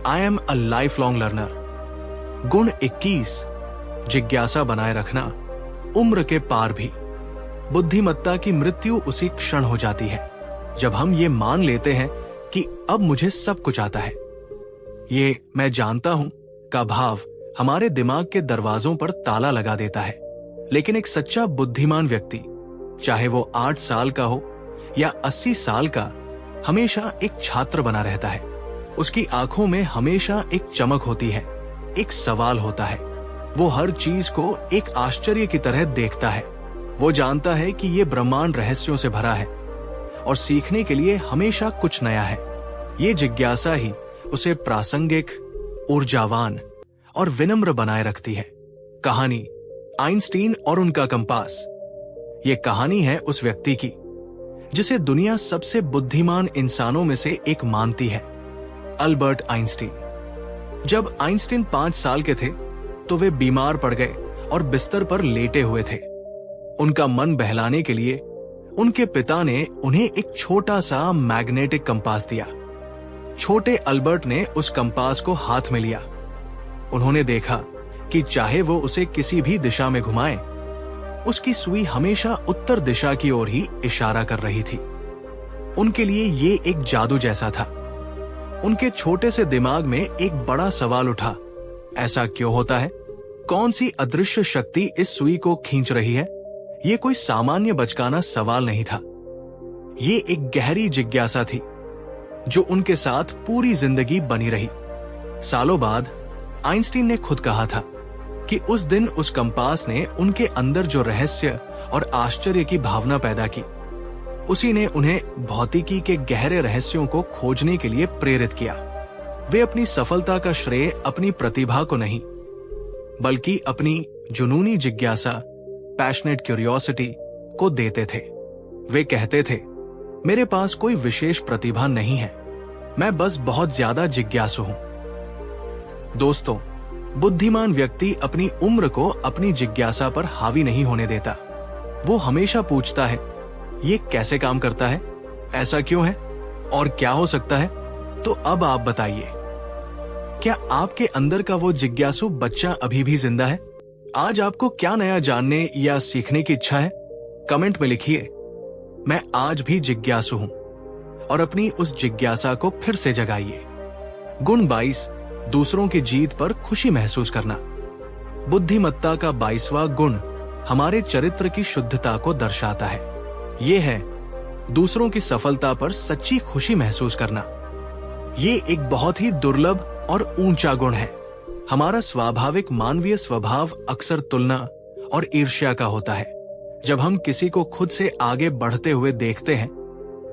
I am a life long learner. गुण 21, जिज्ञासा बनाए रखना उम्र के पार भी। बुद्धिमत्ता की मृत्यु उसी क्षण हो जाती है जब हम ये मान लेते हैं कि अब मुझे सब कुछ आता है। ये मैं जानता हूं का भाव हमारे दिमाग के दरवाजों पर ताला लगा देता है। लेकिन एक सच्चा बुद्धिमान व्यक्ति, चाहे वो 8 साल का हो या 80 साल का, हमेशा एक छात्र बना रहता है। उसकी आंखों में हमेशा एक चमक होती है, एक सवाल होता है। वो हर चीज को एक आश्चर्य की तरह देखता है। वो जानता है कि ये ब्रह्मांड रहस्यों से भरा है और सीखने के लिए हमेशा कुछ नया है। ये जिज्ञासा ही उसे प्रासंगिक, ऊर्जावान और विनम्र बनाए रखती है। कहानी आइंस्टीन और उनका कंपास। ये कहानी है उस व्यक्ति की जिसे दुनिया सबसे बुद्धिमान इंसानों में से एक मानती है, अल्बर्ट आइंस्टीन। जब आइंस्टीन 5 साल के थे तो वे बीमार पड़ गए और बिस्तर पर लेटे हुए थे। उनका मन बहलाने के लिए उनके पिता ने उन्हें एक छोटा सा मैग्नेटिक कंपास दिया। छोटे अल्बर्ट ने उस कंपास को हाथ में लिया। उन्होंने देखा कि चाहे वो उसे किसी भी दिशा में घुमाए, उसकी सुई हमेशा उत्तर दिशा की ओर ही इशारा कर रही थी। उनके लिए ये एक जादू जैसा था। उनके छोटे से दिमाग में एक बड़ा सवाल उठा, ऐसा क्यों होता है? कौन सी अदृश्य शक्ति इस सुई को खींच रही है? ये कोई सामान्य बचकाना सवाल नहीं था। ये एक गहरी जिज्ञासा थी जो उनके साथ पूरी जिंदगी बनी रही। सालों बाद आइंस्टीन ने खुद कहा था कि उस दिन उस कंपास ने उनके अंदर जो रहस्य और आश्चर्य की भावना पैदा की, उसी ने उन्हें भौतिकी के गहरे रहस्यों को खोजने के लिए प्रेरित किया। वे अपनी सफलता का श्रेय अपनी प्रतिभा को नहीं, बल्कि अपनी जुनूनी जिज्ञासा, पैशनेट क्यूरियोसिटी को देते थे। वे कहते थे, मेरे पास कोई विशेष प्रतिभा नहीं है, मैं बस बहुत ज्यादा जिज्ञासु हूं। दोस्तों, बुद्धिमान व्यक्ति अपनी उम्र को अपनी जिज्ञासा पर हावी नहीं होने देता। वो हमेशा पूछता है, ये कैसे काम करता है, ऐसा क्यों है, और क्या हो सकता है? तो अब आप बताइए, क्या आपके अंदर का वो जिज्ञासु बच्चा अभी भी जिंदा है? आज आपको क्या नया जानने या सीखने की इच्छा है? कमेंट में लिखिए, मैं आज भी जिज्ञासु हूं, और अपनी उस जिज्ञासा को फिर से जगाइए। गुण 22, दूसरों की जीत पर खुशी महसूस करना। बुद्धिमत्ता का 22वां गुण हमारे चरित्र की शुद्धता को दर्शाता है। ये है दूसरों की सफलता पर सच्ची खुशी महसूस करना। ये एक बहुत ही दुर्लभ और ऊंचा गुण है। हमारा स्वाभाविक मानवीय स्वभाव अक्सर तुलना और ईर्ष्या का होता है। जब हम किसी को खुद से आगे बढ़ते हुए देखते हैं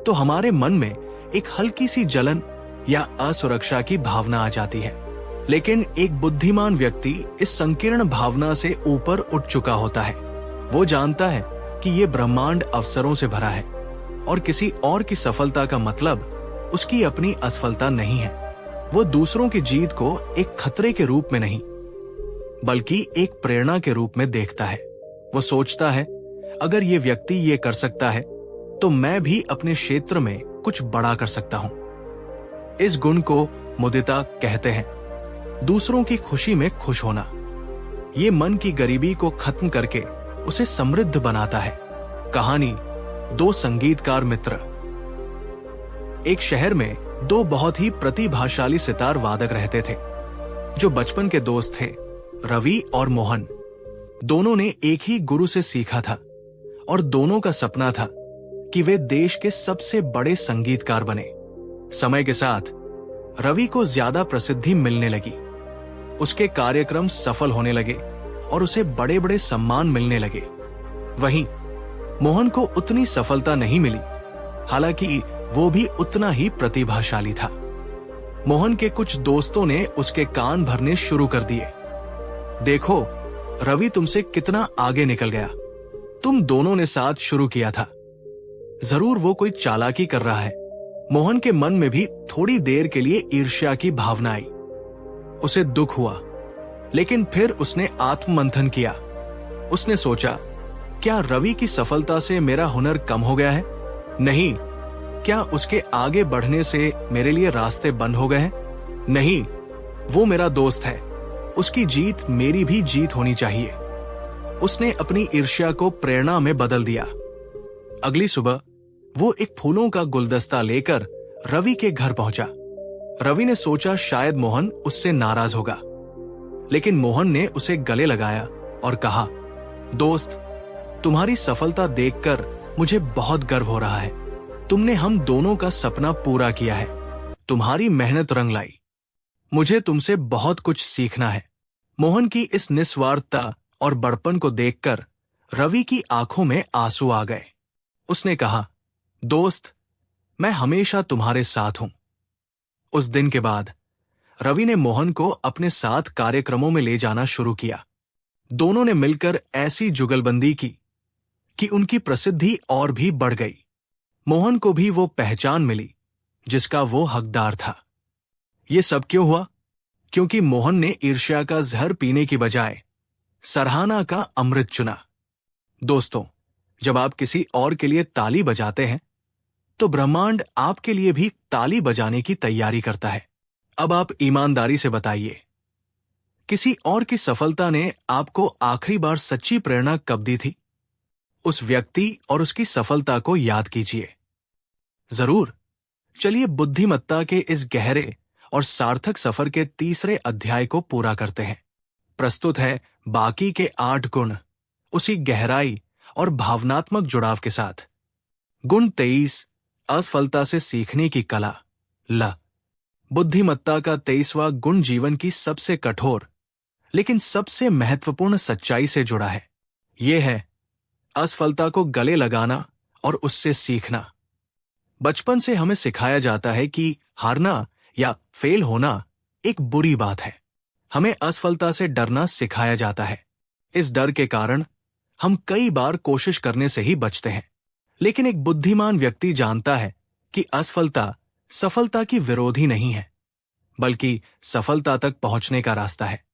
तो हमारे मन में एक हल्की सी जलन या असुरक्षा की भावना आ जाती है। लेकिन एक बुद्धिमान व्यक्ति इस संकीर्ण भावना से ऊपर उठ चुका होता है। वो जानता है कि ये ब्रह्मांड अवसरों से भरा है और किसी और की सफलता का मतलब उसकी अपनी असफलता नहीं है। वो दूसरों की जीत को एक खतरे के रूप में नहीं, बल्कि एक प्रेरणा के रूप में देखता है। वो सोचता है, अगर ये व्यक्ति ये कर सकता है तो मैं भी अपने क्षेत्र में कुछ बड़ा कर सकता हूं। इस गुण को मुदिता कहते हैं, दूसरों की खुशी में खुश होना। ये मन की गरीबी को खत्म करके उसे समृद्ध बनाता है। कहानी 2 संगीतकार मित्र। एक शहर में 2 बहुत ही प्रतिभाशाली सितार वादक रहते थे जो बचपन के दोस्त थे, रवि और मोहन। दोनों ने एक ही गुरु से सीखा था और दोनों का सपना था कि वे देश के सबसे बड़े संगीतकार बने। समय के साथ रवि को ज्यादा प्रसिद्धि मिलने लगी, उसके कार्यक्रम सफल होने लगे और उसे बड़े बड़े सम्मान मिलने लगे। वहीं मोहन को उतनी सफलता नहीं मिली, हालांकि वो भी उतना ही प्रतिभाशाली था। मोहन के कुछ दोस्तों ने उसके कान भरने शुरू कर दिए। देखो, रवि तुमसे कितना आगे निकल गया। तुम दोनों ने साथ शुरू किया था। जरूर वो कोई चालाकी कर रहा है। मोहन के मन में भी थोड़ी देर के लिए ईर्ष्या की भावना आई। उसे दुख हुआ, लेकिन फिर उसने आत्ममंथन किया। उसने सोचा, क्या रवि की सफलता से मेरा हुनर कम हो गया है? नहीं। क्या उसके आगे बढ़ने से मेरे लिए रास्ते बंद हो गए हैं? नहीं, वो मेरा दोस्त है। उसकी जीत मेरी भी जीत होनी चाहिए। उसने अपनी ईर्ष्या को प्रेरणा में बदल दिया। अगली सुबह वो एक फूलों का गुलदस्ता लेकर रवि के घर पहुंचा। रवि ने सोचा शायद मोहन उससे नाराज होगा, लेकिन मोहन ने उसे गले लगाया और कहा, दोस्त, तुम्हारी सफलता देखकर मुझे बहुत गर्व हो रहा है। तुमने हम दोनों का सपना पूरा किया है। तुम्हारी मेहनत रंग लाई। मुझे तुमसे बहुत कुछ सीखना है। मोहन की इस निस्वार्थता और बड़पन को देखकर रवि की आंखों में आंसू आ गए। उसने कहा, दोस्त, मैं हमेशा तुम्हारे साथ हूं। उस दिन के बाद रवि ने मोहन को अपने साथ कार्यक्रमों में ले जाना शुरू किया। दोनों ने मिलकर ऐसी जुगलबंदी की कि उनकी प्रसिद्धि और भी बढ़ गई। मोहन को भी वो पहचान मिली जिसका वो हकदार था। ये सब क्यों हुआ? क्योंकि मोहन ने ईर्ष्या का जहर पीने की बजाय सराहना का अमृत चुना। दोस्तों, जब आप किसी और के लिए ताली बजाते हैं, तो ब्रह्मांड आपके लिए भी ताली बजाने की तैयारी करता है। अब आप ईमानदारी से बताइए, किसी और की सफलता ने आपको आखिरी बार सच्ची प्रेरणा कब दी थी? उस व्यक्ति और उसकी सफलता को याद कीजिए। जरूर। चलिए बुद्धिमत्ता के इस गहरे और सार्थक सफर के तीसरे अध्याय को पूरा करते हैं। प्रस्तुत है बाकी के 8 गुण, उसी गहराई और भावनात्मक जुड़ाव के साथ। गुण 23, असफलता से सीखने की कला। ल बुद्धिमत्ता का 23वां गुण जीवन की सबसे कठोर लेकिन सबसे महत्वपूर्ण सच्चाई से जुड़ा है। यह है असफलता को गले लगाना और उससे सीखना। बचपन से हमें सिखाया जाता है कि हारना या फेल होना एक बुरी बात है। हमें असफलता से डरना सिखाया जाता है। इस डर के कारण हम कई बार कोशिश करने से ही बचते हैं। लेकिन एक बुद्धिमान व्यक्ति जानता है कि असफलता सफलता की विरोधी नहीं है, बल्कि सफलता तक पहुंचने का रास्ता है।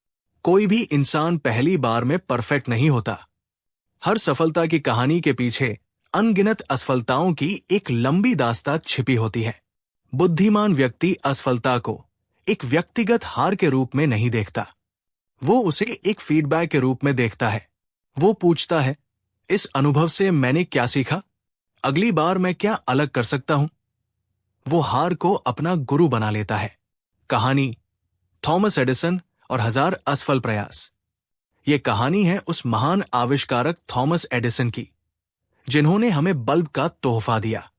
कोई भी इंसान पहली बार में परफेक्ट नहीं होता। हर सफलता की कहानी के पीछे अनगिनत असफलताओं की एक लंबी दास्तान छिपी होती है। बुद्धिमान व्यक्ति असफलता को एक व्यक्तिगत हार के रूप में नहीं देखता। वो उसे एक फीडबैक के रूप में देखता है। वो पूछता है, इस अनुभव से मैंने क्या सीखा? अगली बार मैं क्या अलग कर सकता हूं? वो हार को अपना गुरु बना लेता है। कहानी थॉमस एडिसन और 1000 असफल प्रयास। ये कहानी है उस महान आविष्कारक थॉमस एडिसन की, जिन्होंने हमें बल्ब का तोहफा दिया।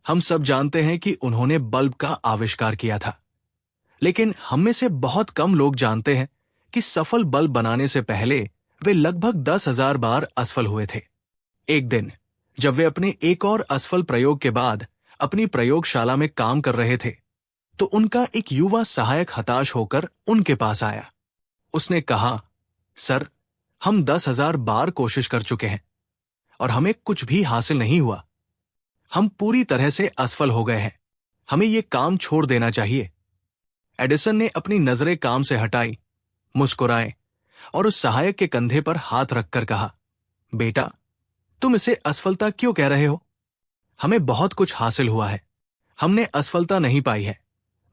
हम सब जानते हैं कि उन्होंने बल्ब का आविष्कार किया था, लेकिन हम में से बहुत कम लोग जानते हैं कि सफल बल्ब बनाने से पहले वे लगभग 10,000 बार असफल हुए थे। एक दिन जब वे अपने एक और असफल प्रयोग के बाद अपनी प्रयोगशाला में काम कर रहे थे, तो उनका एक युवा सहायक हताश होकर उनके पास आया। उसने कहा, सर, हम 10,000 बार कोशिश कर चुके हैं और हमें कुछ भी हासिल नहीं हुआ। हम पूरी तरह से असफल हो गए हैं। हमें ये काम छोड़ देना चाहिए। एडिसन ने अपनी नजरें काम से हटाई, मुस्कुराए और उस सहायक के कंधे पर हाथ रखकर कहा, बेटा, तुम इसे असफलता क्यों कह रहे हो? हमें बहुत कुछ हासिल हुआ है। हमने असफलता नहीं पाई है,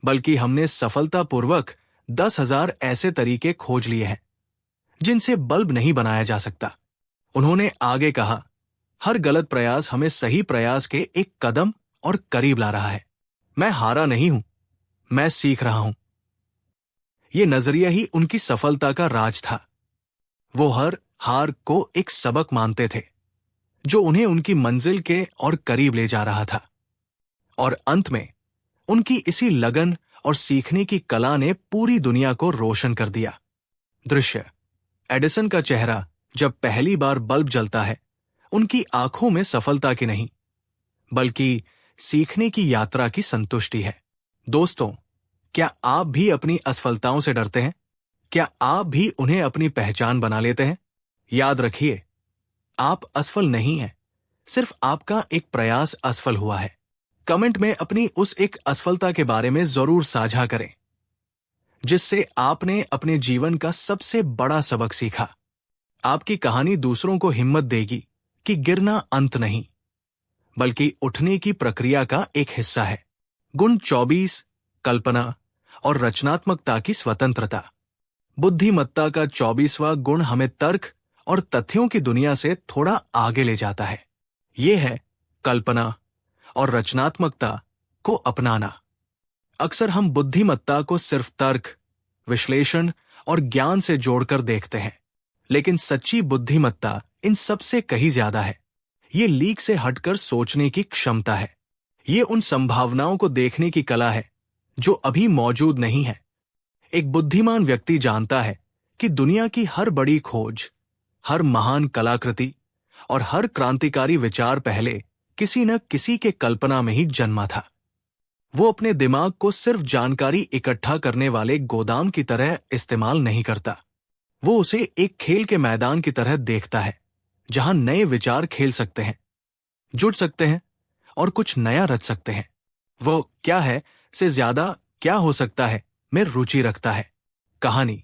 बल्कि हमने सफलतापूर्वक 10,000 ऐसे तरीके खोज लिए हैं जिनसे बल्ब नहीं बनाया जा सकता। उन्होंने आगे कहा, हर गलत प्रयास हमें सही प्रयास के एक कदम और करीब ला रहा है। मैं हारा नहीं हूं, मैं सीख रहा हूं। यह नजरिया ही उनकी सफलता का राज था। वो हर हार को एक सबक मानते थे, जो उन्हें उनकी मंजिल के और करीब ले जा रहा था। और अंत में उनकी इसी लगन और सीखने की कला ने पूरी दुनिया को रोशन कर दिया। दृश्य एडिसन का चेहरा जब पहली बार बल्ब जलता है, उनकी आंखों में सफलता की नहीं, बल्कि सीखने की यात्रा की संतुष्टि है। दोस्तों, क्या आप भी अपनी असफलताओं से डरते हैं? क्या आप भी उन्हें अपनी पहचान बना लेते हैं? याद रखिए, आप असफल नहीं हैं, सिर्फ आपका एक प्रयास असफल हुआ है। कमेंट में अपनी उस एक असफलता के बारे में जरूर साझा करें, जिससे आपने अपने जीवन का सबसे बड़ा सबक सीखा। आपकी कहानी दूसरों को हिम्मत देगी कि गिरना अंत नहीं, बल्कि उठने की प्रक्रिया का एक हिस्सा है। गुण 24, कल्पना और रचनात्मकता की स्वतंत्रता। बुद्धिमत्ता का 24वां गुण हमें तर्क और तथ्यों की दुनिया से थोड़ा आगे ले जाता है। यह है कल्पना और रचनात्मकता को अपनाना। अक्सर हम बुद्धिमत्ता को सिर्फ तर्क, विश्लेषण और ज्ञान से जोड़कर देखते हैं, लेकिन सच्ची बुद्धिमत्ता इन सब से कहीं ज्यादा है। ये लीक से हटकर सोचने की क्षमता है। ये उन संभावनाओं को देखने की कला है जो अभी मौजूद नहीं है। एक बुद्धिमान व्यक्ति जानता है कि दुनिया की हर बड़ी खोज, हर महान कलाकृति और हर क्रांतिकारी विचार पहले किसी न किसी के कल्पना में ही जन्मा था। वो अपने दिमाग को सिर्फ जानकारी इकट्ठा करने वाले गोदाम की तरह इस्तेमाल नहीं करता। वो उसे एक खेल के मैदान की तरह देखता है, जहां नए विचार खेल सकते हैं, जुड़ सकते हैं और कुछ नया रच सकते हैं। वो क्या है से ज्यादा क्या हो सकता है में रुचि रखता है। कहानी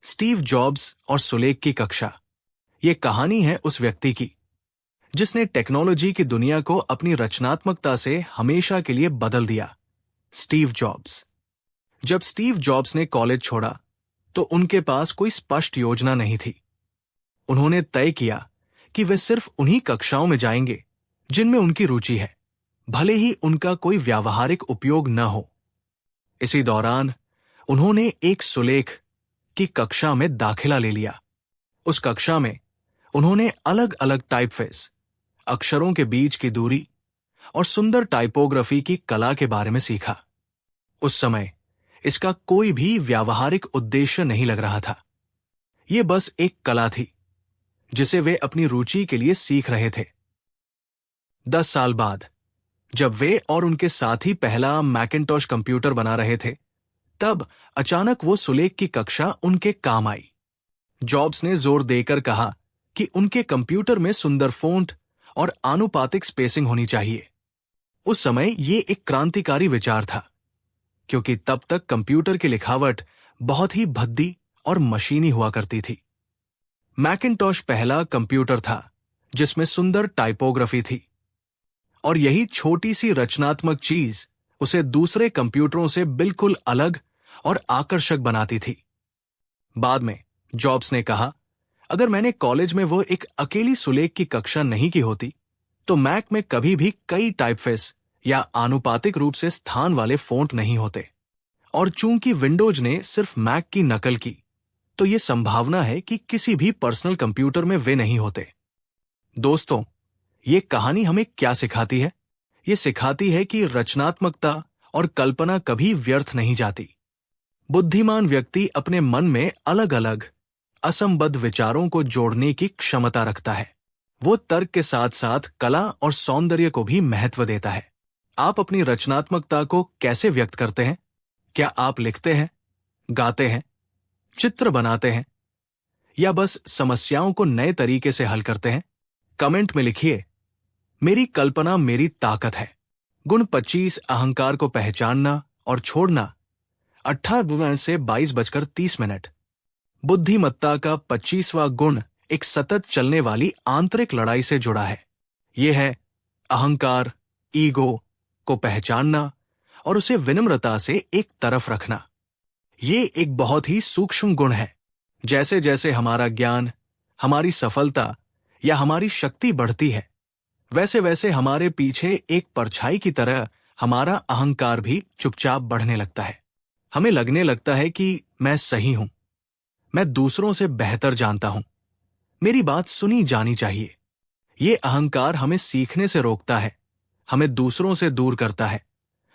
स्टीव जॉब्स और सुलेख की कक्षा। ये कहानी है उस व्यक्ति की जिसने टेक्नोलॉजी की दुनिया को अपनी रचनात्मकता से हमेशा के लिए बदल दिया। Steve jobs. जब स्टीव जॉब्स ने कॉलेज छोड़ा तो उनके पास कोई स्पष्ट योजना नहीं थी। उन्होंने तय किया कि वे सिर्फ उन्हीं कक्षाओं में जाएंगे जिनमें उनकी रुचि है, भले ही उनका कोई व्यावहारिक उपयोग न हो। इसी दौरान उन्होंने एक सुलेख की कक्षा में दाखिला ले लिया। उस कक्षा में उन्होंने अलग अलग टाइपफेस, अक्षरों के बीच की दूरी और सुंदर टाइपोग्राफी की कला के बारे में सीखा। उस समय इसका कोई भी व्यावहारिक उद्देश्य नहीं लग रहा था। यह बस एक कला थी जिसे वे अपनी रुचि के लिए सीख रहे थे। 10 साल बाद जब वे और उनके साथी पहला मैकिन्टॉश कंप्यूटर बना रहे थे, तब अचानक वो सुलेख की कक्षा उनके काम आई। जॉब्स ने जोर देकर कहा कि उनके कंप्यूटर में सुंदर फ़ॉन्ट और आनुपातिक स्पेसिंग होनी चाहिए। उस समय ये एक क्रांतिकारी विचार था, क्योंकि तब तक कंप्यूटर की लिखावट बहुत ही भद्दी और मशीनी हुआ करती थी। मैकिन्टॉश पहला कंप्यूटर था जिसमें सुंदर टाइपोग्राफी थी, और यही छोटी सी रचनात्मक चीज उसे दूसरे कंप्यूटरों से बिल्कुल अलग और आकर्षक बनाती थी। बाद में जॉब्स ने कहा, अगर मैंने कॉलेज में वो एक अकेली सुलेख की कक्षा नहीं की होती, तो मैक में कभी भी कई टाइपफेस या आनुपातिक रूप से स्थान वाले फ़ॉन्ट नहीं होते। और चूंकि विंडोज ने सिर्फ मैक की नकल की, तो ये संभावना है कि किसी भी पर्सनल कंप्यूटर में वे नहीं होते। दोस्तों, ये कहानी हमें क्या सिखाती है? ये सिखाती है कि रचनात्मकता और कल्पना कभी व्यर्थ नहीं जाती। बुद्धिमान व्यक्ति अपने मन में अलग अलग असंबद्ध विचारों को जोड़ने की क्षमता रखता है। वो तर्क के साथ साथ कला और सौंदर्य को भी महत्व देता है। आप अपनी रचनात्मकता को कैसे व्यक्त करते हैं? क्या आप लिखते हैं, गाते हैं, चित्र बनाते हैं, या बस समस्याओं को नए तरीके से हल करते हैं? कमेंट में लिखिए, मेरी कल्पना मेरी ताकत है। गुण 25, अहंकार को पहचानना और छोड़ना। 18 से 22:30। बुद्धिमत्ता का 25वां गुण एक सतत चलने वाली आंतरिक लड़ाई से जुड़ा है। यह है अहंकार, ईगो को पहचानना और उसे विनम्रता से एक तरफ रखना। ये एक बहुत ही सूक्ष्म गुण है। जैसे जैसे हमारा ज्ञान, हमारी सफलता या हमारी शक्ति बढ़ती है, वैसे वैसे हमारे पीछे एक परछाई की तरह हमारा अहंकार भी चुपचाप बढ़ने लगता है। हमें लगने लगता है कि मैं सही हूं, मैं दूसरों से बेहतर जानता हूं, मेरी बात सुनी जानी चाहिए। ये अहंकार हमें सीखने से रोकता है, हमें दूसरों से दूर करता है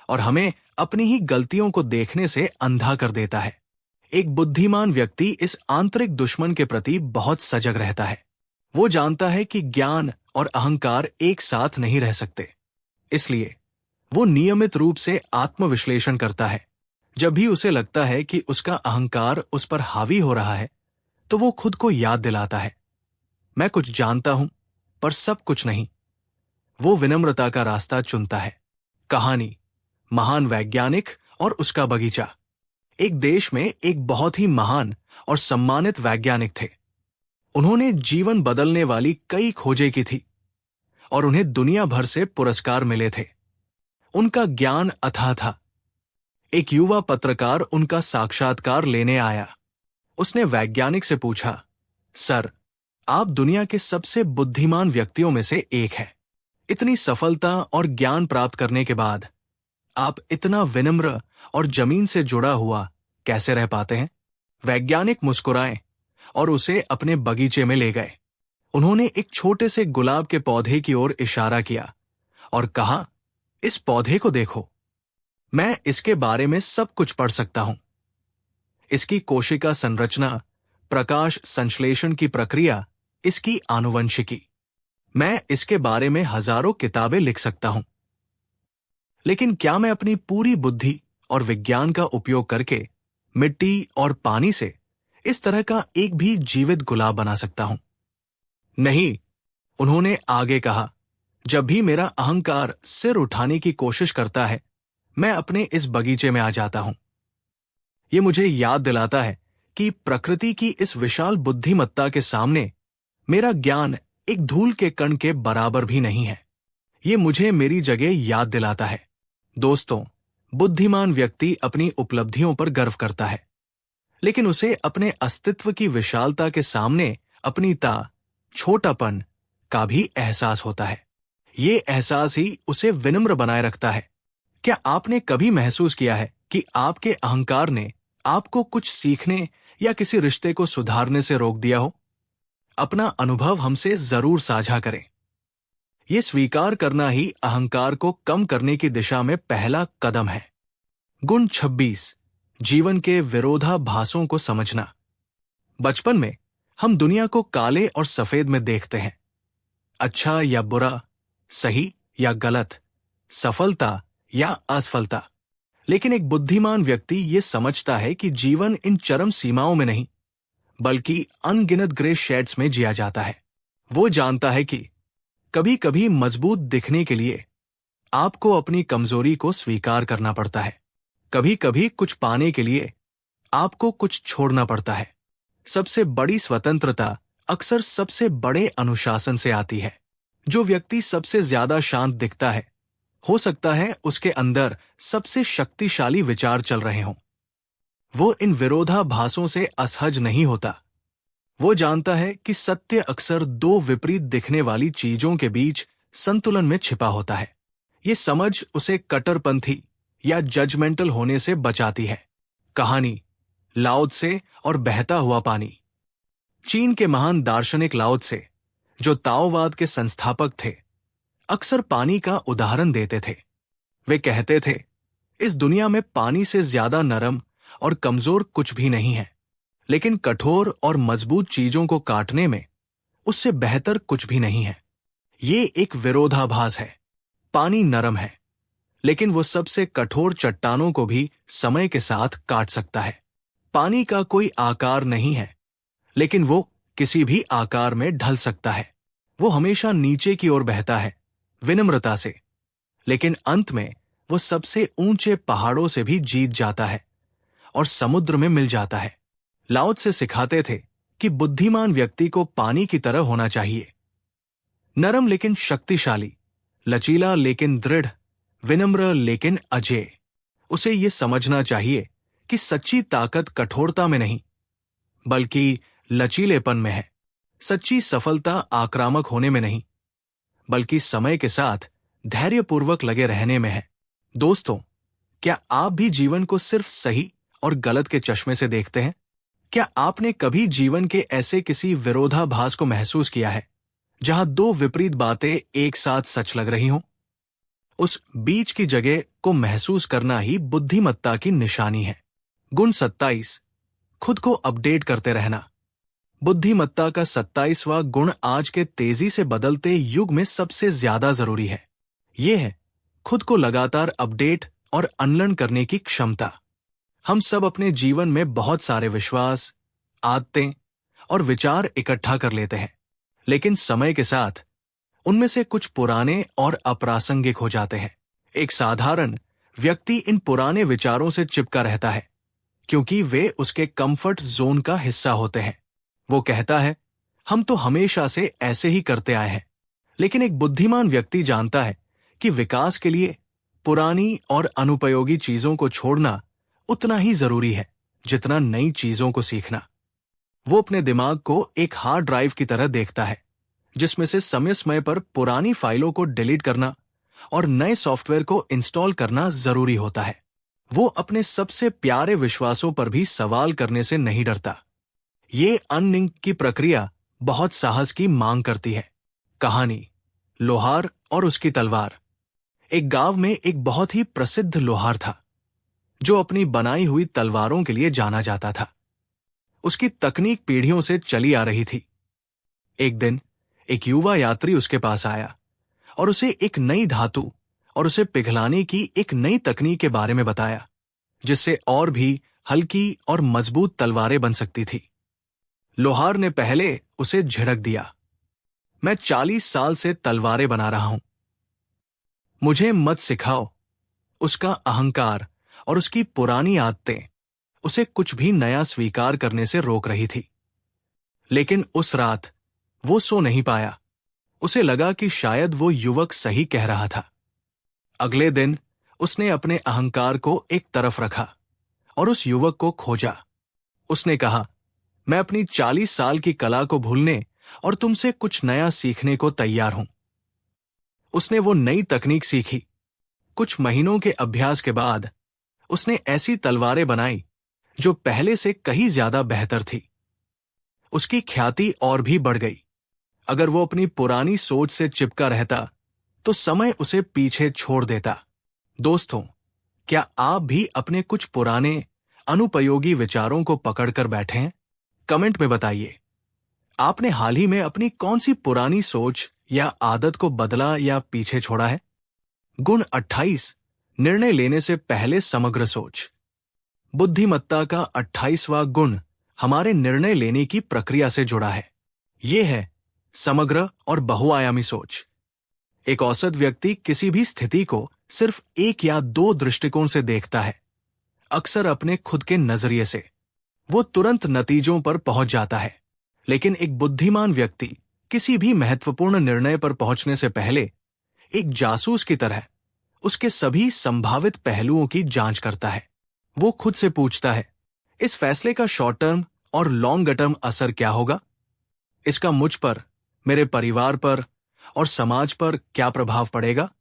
और हमें अपनी ही गलतियों को देखने से अंधा कर देता है। एक बुद्धिमान व्यक्ति इस आंतरिक दुश्मन के प्रति बहुत सजग रहता है। वो जानता है कि ज्ञान और अहंकार एक साथ नहीं रह सकते। इसलिए वो नियमित रूप से आत्मविश्लेषण करता है। जब भी उसे लगता है कि उसका अहंकार उस पर हावी हो रहा है, तो वो खुद को याद दिलाता है, मैं कुछ जानता हूं, पर सब कुछ नहीं। वो विनम्रता का रास्ता चुनता है। कहानी, महान वैज्ञानिक और उसका बगीचा। एक देश में एक बहुत ही महान और सम्मानित वैज्ञानिक थे। उन्होंने जीवन बदलने वाली कई खोजें की थी और उन्हें दुनिया भर से पुरस्कार मिले थे। उनका ज्ञान अथाह था। एक युवा पत्रकार उनका साक्षात्कार लेने आया। उसने वैज्ञानिक से पूछा, सर, आप दुनिया के सबसे बुद्धिमान व्यक्तियों में से एक हैं। इतनी सफलता और ज्ञान प्राप्त करने के बाद आप इतना विनम्र और जमीन से जुड़ा हुआ कैसे रह पाते हैं? वैज्ञानिक मुस्कुराए और उसे अपने बगीचे में ले गए। उन्होंने एक छोटे से गुलाब के पौधे की ओर इशारा किया और कहा, इस पौधे को देखो, मैं इसके बारे में सब कुछ पढ़ सकता हूं। इसकी कोशिका संरचना, प्रकाश संश्लेषण की प्रक्रिया, इसकी आनुवंशिकी, मैं इसके बारे में हजारों किताबें लिख सकता हूं। लेकिन क्या मैं अपनी पूरी बुद्धि और विज्ञान का उपयोग करके मिट्टी और पानी से इस तरह का एक भी जीवित गुलाब बना सकता हूं? नहीं, उन्होंने आगे कहा, जब भी मेरा अहंकार सिर उठाने की कोशिश करता है, मैं अपने इस बगीचे में आ जाता हूं। ये मुझे याद दिलाता है कि प्रकृति की इस विशाल बुद्धिमत्ता के सामने मेरा ज्ञान एक धूल के कण के बराबर भी नहीं है। ये मुझे मेरी जगह याद दिलाता है। दोस्तों, बुद्धिमान व्यक्ति अपनी उपलब्धियों पर गर्व करता है, लेकिन उसे अपने अस्तित्व की विशालता के सामने अपनी छोटापन का भी एहसास होता है। ये एहसास ही उसे विनम्र बनाए रखता है। क्या आपने कभी महसूस किया है कि आपके अहंकार ने आपको कुछ सीखने या किसी रिश्ते को सुधारने से रोक दिया हो? अपना अनुभव हमसे जरूर साझा करें। यह स्वीकार करना ही अहंकार को कम करने की दिशा में पहला कदम है। गुण 26, जीवन के विरोधाभासों को समझना। बचपन में हम दुनिया को काले और सफेद में देखते हैं। अच्छा या बुरा, सही या गलत, सफलता या असफलता। लेकिन एक बुद्धिमान व्यक्ति ये समझता है कि जीवन इन चरम सीमाओं में नहीं, बल्कि अनगिनत ग्रे शेड्स में जिया जाता है। वो जानता है कि कभी कभी मजबूत दिखने के लिए आपको अपनी कमजोरी को स्वीकार करना पड़ता है। कभी कभी कुछ पाने के लिए आपको कुछ छोड़ना पड़ता है। सबसे बड़ी स्वतंत्रता अक्सर सबसे बड़े अनुशासन से आती है। जो व्यक्ति सबसे ज्यादा शांत दिखता है, हो सकता है उसके अंदर सबसे शक्तिशाली विचार चल रहे हों। वो इन विरोधाभासों से असहज नहीं होता। वो जानता है कि सत्य अक्सर दो विपरीत दिखने वाली चीजों के बीच संतुलन में छिपा होता है। ये समझ उसे कट्टरपंथी या जजमेंटल होने से बचाती है। कहानी, लाओ त्से और बहता हुआ पानी। चीन के महान दार्शनिक लाओ त्से, जो ताओवाद के संस्थापक थे, अक्सर पानी का उदाहरण देते थे। वे कहते थे, इस दुनिया में पानी से ज्यादा नरम और कमजोर कुछ भी नहीं है, लेकिन कठोर और मजबूत चीजों को काटने में उससे बेहतर कुछ भी नहीं है। ये एक विरोधाभास है। पानी नरम है, लेकिन वो सबसे कठोर चट्टानों को भी समय के साथ काट सकता है। पानी का कोई आकार नहीं है, लेकिन वो किसी भी आकार में ढल सकता है। वो हमेशा नीचे की ओर बहता है, विनम्रता से, लेकिन अंत में वो सबसे ऊंचे पहाड़ों से भी जीत जाता है और समुद्र में मिल जाता है। लाओ त्से सिखाते थे कि बुद्धिमान व्यक्ति को पानी की तरह होना चाहिए, नरम लेकिन शक्तिशाली, लचीला लेकिन दृढ़, विनम्र लेकिन अजेय। उसे ये समझना चाहिए कि सच्ची ताकत कठोरता में नहीं, बल्कि लचीलेपन में है। सच्ची सफलता आक्रामक होने में नहीं, बल्कि समय के साथ धैर्यपूर्वक लगे रहने में है। दोस्तों, क्या आप भी जीवन को सिर्फ सही और गलत के चश्मे से देखते हैं? क्या आपने कभी जीवन के ऐसे किसी विरोधाभास को महसूस किया है, जहां दो विपरीत बातें एक साथ सच लग रही हों? उस बीच की जगह को महसूस करना ही बुद्धिमत्ता की निशानी है। गुण 27, खुद को अपडेट करते रहना। बुद्धिमत्ता का 27वां गुण आज के तेजी से बदलते युग में सबसे ज्यादा जरूरी है। यह है खुद को लगातार अपडेट और अनलर्न करने की क्षमता। हम सब अपने जीवन में बहुत सारे विश्वास, आदतें और विचार इकट्ठा कर लेते हैं, लेकिन समय के साथ उनमें से कुछ पुराने और अप्रासंगिक हो जाते हैं। एक साधारण व्यक्ति इन पुराने विचारों से चिपका रहता है क्योंकि वे उसके कंफर्ट जोन का हिस्सा होते हैं। वो कहता है, हम तो हमेशा से ऐसे ही करते आए हैं। लेकिन एक बुद्धिमान व्यक्ति जानता है कि विकास के लिए पुरानी और अनुपयोगी चीजों को छोड़ना उतना ही जरूरी है जितना नई चीजों को सीखना। वो अपने दिमाग को एक हार्ड ड्राइव की तरह देखता है जिसमें से समय समय पर पुरानी फाइलों को डिलीट करना और नए सॉफ्टवेयर को इंस्टॉल करना जरूरी होता है। वो अपने सबसे प्यारे विश्वासों पर भी सवाल करने से नहीं डरता। ये अननिंग की प्रक्रिया बहुत साहस की मांग करती है। कहानी लोहार और उसकी तलवार। एक गांव में एक बहुत ही प्रसिद्ध लोहार था जो अपनी बनाई हुई तलवारों के लिए जाना जाता था। उसकी तकनीक पीढ़ियों से चली आ रही थी। एक दिन एक युवा यात्री उसके पास आया और उसे एक नई धातु और उसे पिघलाने की एक नई तकनीक के बारे में बताया जिससे और भी हल्की और मजबूत तलवारें बन सकती थी। लोहार ने पहले उसे झिड़क दिया, मैं 40 साल से तलवारें बना रहा हूं, मुझे मत सिखाओ। उसका अहंकार और उसकी पुरानी आदतें उसे कुछ भी नया स्वीकार करने से रोक रही थी। लेकिन उस रात वो सो नहीं पाया। उसे लगा कि शायद वो युवक सही कह रहा था। अगले दिन उसने अपने अहंकार को एक तरफ रखा और उस युवक को खोजा। उसने कहा, मैं अपनी 40 साल की कला को भूलने और तुमसे कुछ नया सीखने को तैयार हूं। उसने वो नई तकनीक सीखी। कुछ महीनों के अभ्यास के बाद उसने ऐसी तलवारें बनाई जो पहले से कहीं ज्यादा बेहतर थी। उसकी ख्याति और भी बढ़ गई। अगर वो अपनी पुरानी सोच से चिपका रहता तो समय उसे पीछे छोड़ देता। दोस्तों, क्या आप भी अपने कुछ पुराने अनुपयोगी विचारों को पकड़कर बैठे हैं? कमेंट में बताइए। आपने हाल ही में अपनी कौन सी पुरानी सोच या आदत को बदला या पीछे छोड़ा है? गुण 28, निर्णय लेने से पहले समग्र सोच। बुद्धिमत्ता का 28वां गुण हमारे निर्णय लेने की प्रक्रिया से जुड़ा है। यह है समग्र और बहुआयामी सोच। एक औसत व्यक्ति किसी भी स्थिति को सिर्फ एक या दो दृष्टिकोण से देखता है, अक्सर अपने खुद के नजरिए से। वो तुरंत नतीजों पर पहुंच जाता है। लेकिन एक बुद्धिमान व्यक्ति किसी भी महत्वपूर्ण निर्णय पर पहुंचने से पहले एक जासूस की तरह उसके सभी संभावित पहलुओं की जांच करता है। वो खुद से पूछता है, इस फैसले का शॉर्ट टर्म और लॉन्ग टर्म असर क्या होगा? इसका मुझ पर, मेरे परिवार पर और समाज पर क्या प्रभाव पड़ेगा?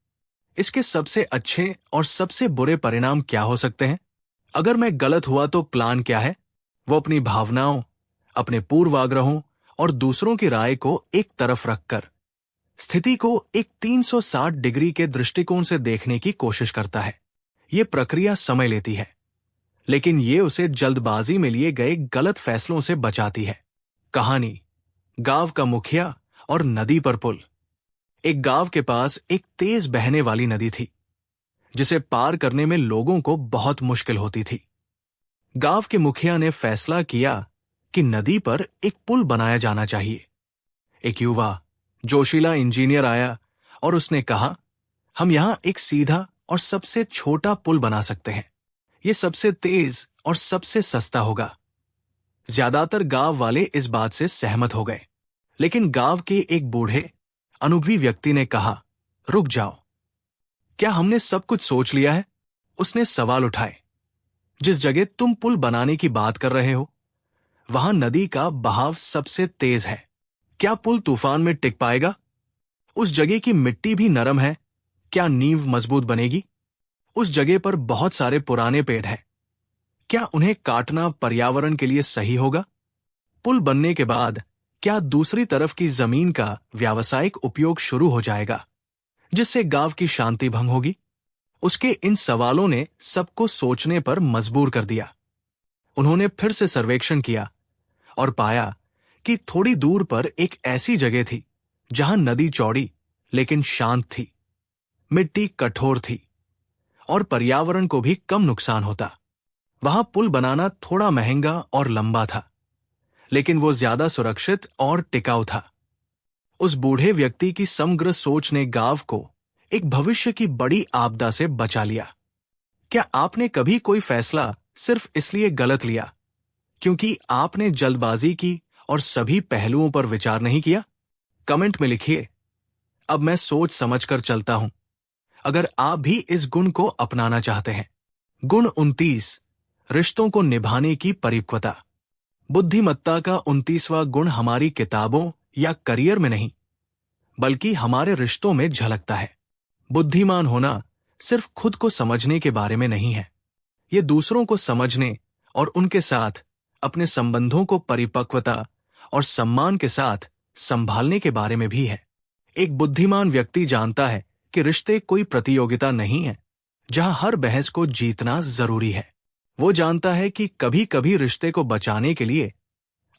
इसके सबसे अच्छे और सबसे बुरे परिणाम क्या हो सकते हैं? अगर मैं गलत हुआ तो प्लान क्या है? वो अपनी भावनाओं, अपने पूर्वाग्रहों और दूसरों की राय को एक तरफ रखकर स्थिति को एक 360 डिग्री के दृष्टिकोण से देखने की कोशिश करता है। ये प्रक्रिया समय लेती है, लेकिन ये उसे जल्दबाजी में लिए गए गलत फैसलों से बचाती है। कहानी गांव का मुखिया और नदी पर पुल। एक गांव के पास एक तेज बहने वाली नदी थी जिसे पार करने में लोगों को बहुत मुश्किल होती थी। गांव के मुखिया ने फैसला किया कि नदी पर एक पुल बनाया जाना चाहिए। एक युवा जोशीला इंजीनियर आया और उसने कहा, हम यहां एक सीधा और सबसे छोटा पुल बना सकते हैं। यह सबसे तेज और सबसे सस्ता होगा। ज्यादातर गांव वाले इस बात से सहमत हो गए, लेकिन गांव के एक बूढ़े अनुभवी व्यक्ति ने कहा, रुक जाओ, क्या हमने सब कुछ सोच लिया है? उसने सवाल उठाए। जिस जगह तुम पुल बनाने की बात कर रहे हो, वहां नदी का बहाव सबसे तेज है। क्या पुल तूफान में टिक पाएगा? उस जगह की मिट्टी भी नरम है। क्या नींव मजबूत बनेगी? उस जगह पर बहुत सारे पुराने पेड़ हैं। क्या उन्हें काटना पर्यावरण के लिए सही होगा? पुल बनने के बाद क्या दूसरी तरफ की जमीन का व्यावसायिक उपयोग शुरू हो जाएगा, जिससे गांव की शांति भंग होगी? उसके इन सवालों ने सबको सोचने पर मजबूर कर दिया। उन्होंने फिर से सर्वेक्षण किया और पाया कि थोड़ी दूर पर एक ऐसी जगह थी जहां नदी चौड़ी लेकिन शांत थी, मिट्टी कठोर थी और पर्यावरण को भी कम नुकसान होता। वहां पुल बनाना थोड़ा महंगा और लंबा था, लेकिन वो ज्यादा सुरक्षित और टिकाऊ था। उस बूढ़े व्यक्ति की समग्र सोच ने गांव को एक भविष्य की बड़ी आपदा से बचा लिया। क्या आपने कभी कोई फैसला सिर्फ इसलिए गलत लिया क्योंकि आपने जल्दबाजी की और सभी पहलुओं पर विचार नहीं किया? कमेंट में लिखिए। अब मैं सोच समझकर चलता हूं, अगर आप भी इस गुण को अपनाना चाहते हैं। गुण 29, रिश्तों को निभाने की परिपक्वता। बुद्धिमत्ता का 29वां गुण हमारी किताबों या करियर में नहीं, बल्कि हमारे रिश्तों में झलकता है। बुद्धिमान होना सिर्फ खुद को समझने के बारे में नहीं है, ये दूसरों को समझने और उनके साथ अपने संबंधों को परिपक्वता और सम्मान के साथ संभालने के बारे में भी है। एक बुद्धिमान व्यक्ति जानता है कि रिश्ते कोई प्रतियोगिता नहीं है जहां हर बहस को जीतना जरूरी है। वो जानता है कि कभी कभी रिश्ते को बचाने के लिए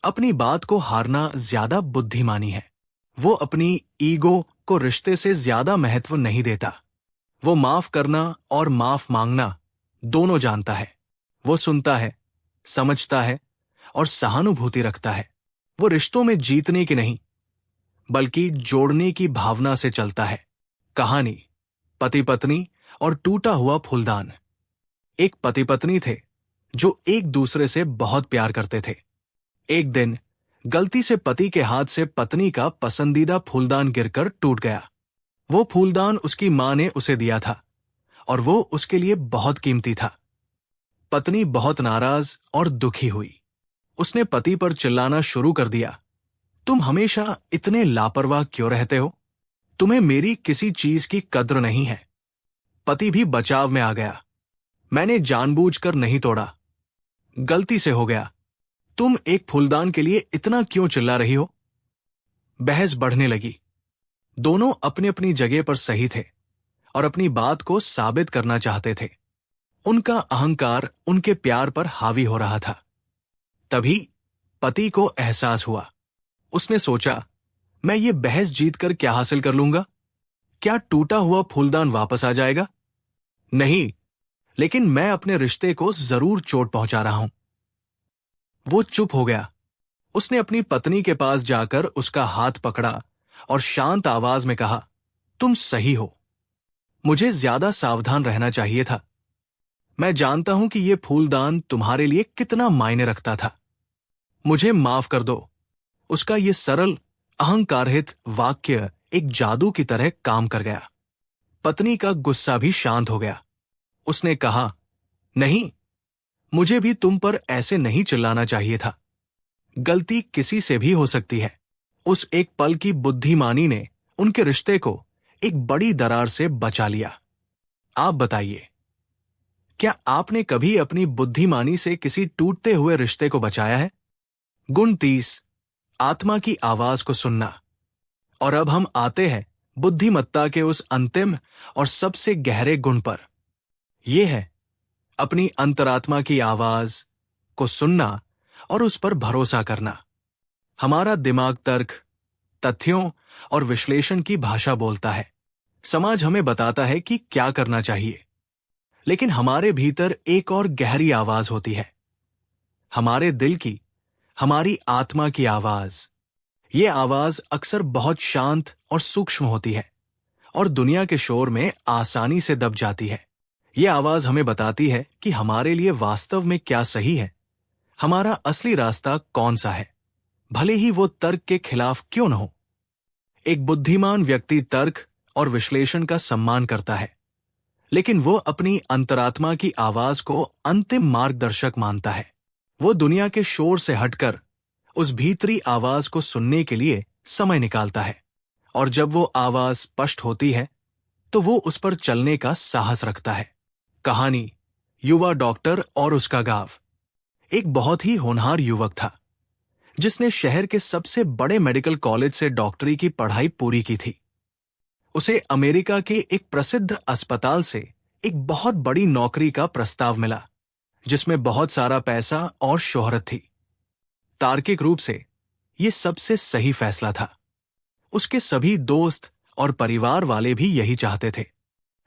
अपनी बात को हारना ज्यादा बुद्धिमानी है। वो अपनी ईगो को रिश्ते से ज्यादा महत्व नहीं देता। वो माफ करना और माफ मांगना दोनों जानता है। वो सुनता है, समझता है और सहानुभूति रखता है। वो रिश्तों में जीतने की नहीं, बल्कि जोड़ने की भावना से चलता है। कहानी, पति पत्नी और टूटा हुआ फूलदान। एक पति पत्नी थे जो एक दूसरे से बहुत प्यार करते थे। एक दिन गलती से पति के हाथ से पत्नी का पसंदीदा फूलदान गिरकर टूट गया। वो फूलदान उसकी मां ने उसे दिया था और वो उसके लिए बहुत कीमती था। पत्नी बहुत नाराज और दुखी हुई। उसने पति पर चिल्लाना शुरू कर दिया, तुम हमेशा इतने लापरवाह क्यों रहते हो? तुम्हें मेरी किसी चीज की कद्र नहीं है। पति भी बचाव में आ गया, मैंने जानबूझकर नहीं तोड़ा, गलती से हो गया। तुम एक फूलदान के लिए इतना क्यों चिल्ला रही हो? बहस बढ़ने लगी। दोनों अपनी अपनी जगह पर सही थे और अपनी बात को साबित करना चाहते थे। उनका अहंकार उनके प्यार पर हावी हो रहा था। तभी पति को एहसास हुआ। उसने सोचा, मैं ये बहस जीतकर क्या हासिल कर लूंगा? क्या टूटा हुआ फूलदान वापस आ जाएगा? नहीं, लेकिन मैं अपने रिश्ते को जरूर चोट पहुंचा रहा हूं। वो चुप हो गया। उसने अपनी पत्नी के पास जाकर उसका हाथ पकड़ा और शांत आवाज में कहा, तुम सही हो, मुझे ज्यादा सावधान रहना चाहिए था। मैं जानता हूं कि यह फूलदान तुम्हारे लिए कितना मायने रखता था। मुझे माफ कर दो। उसका यह सरल, अहंकारहित वाक्य एक जादू की तरह काम कर गया। पत्नी का गुस्सा भी शांत हो गया। उसने कहा, नहीं, मुझे भी तुम पर ऐसे नहीं चिल्लाना चाहिए था। गलती किसी से भी हो सकती है। उस एक पल की बुद्धिमानी ने उनके रिश्ते को एक बड़ी दरार से बचा लिया। आप बताइए, क्या आपने कभी अपनी बुद्धिमानी से किसी टूटते हुए रिश्ते को बचाया है? गुण 30, आत्मा की आवाज को सुनना। और अब हम आते हैं बुद्धिमत्ता के उस अंतिम और सबसे गहरे गुण पर। यह है अपनी अंतरात्मा की आवाज को सुनना और उस पर भरोसा करना। हमारा दिमाग तर्क, तथ्यों और विश्लेषण की भाषा बोलता है। समाज हमें बताता है कि क्या करना चाहिए, लेकिन हमारे भीतर एक और गहरी आवाज होती है, हमारे दिल की, हमारी आत्मा की आवाज। ये आवाज अक्सर बहुत शांत और सूक्ष्म होती है और दुनिया के शोर में आसानी से दब जाती है। ये आवाज हमें बताती है कि हमारे लिए वास्तव में क्या सही है, हमारा असली रास्ता कौन सा है, भले ही वो तर्क के खिलाफ क्यों न हो। एक बुद्धिमान व्यक्ति तर्क और विश्लेषण का सम्मान करता है, लेकिन वो अपनी अंतरात्मा की आवाज को अंतिम मार्गदर्शक मानता है। वो दुनिया के शोर से हटकर उस भीतरी आवाज को सुनने के लिए समय निकालता है, और जब वो आवाज स्पष्ट होती है तो वो उस पर चलने का साहस रखता है। कहानी, युवा डॉक्टर और उसका गांव। एक बहुत ही होनहार युवक था जिसने शहर के सबसे बड़े मेडिकल कॉलेज से डॉक्टरी की पढ़ाई पूरी की थी। उसे अमेरिका के एक प्रसिद्ध अस्पताल से एक बहुत बड़ी नौकरी का प्रस्ताव मिला, जिसमें बहुत सारा पैसा और शोहरत थी। तार्किक रूप से ये सबसे सही फैसला था। उसके सभी दोस्त और परिवार वाले भी यही चाहते थे,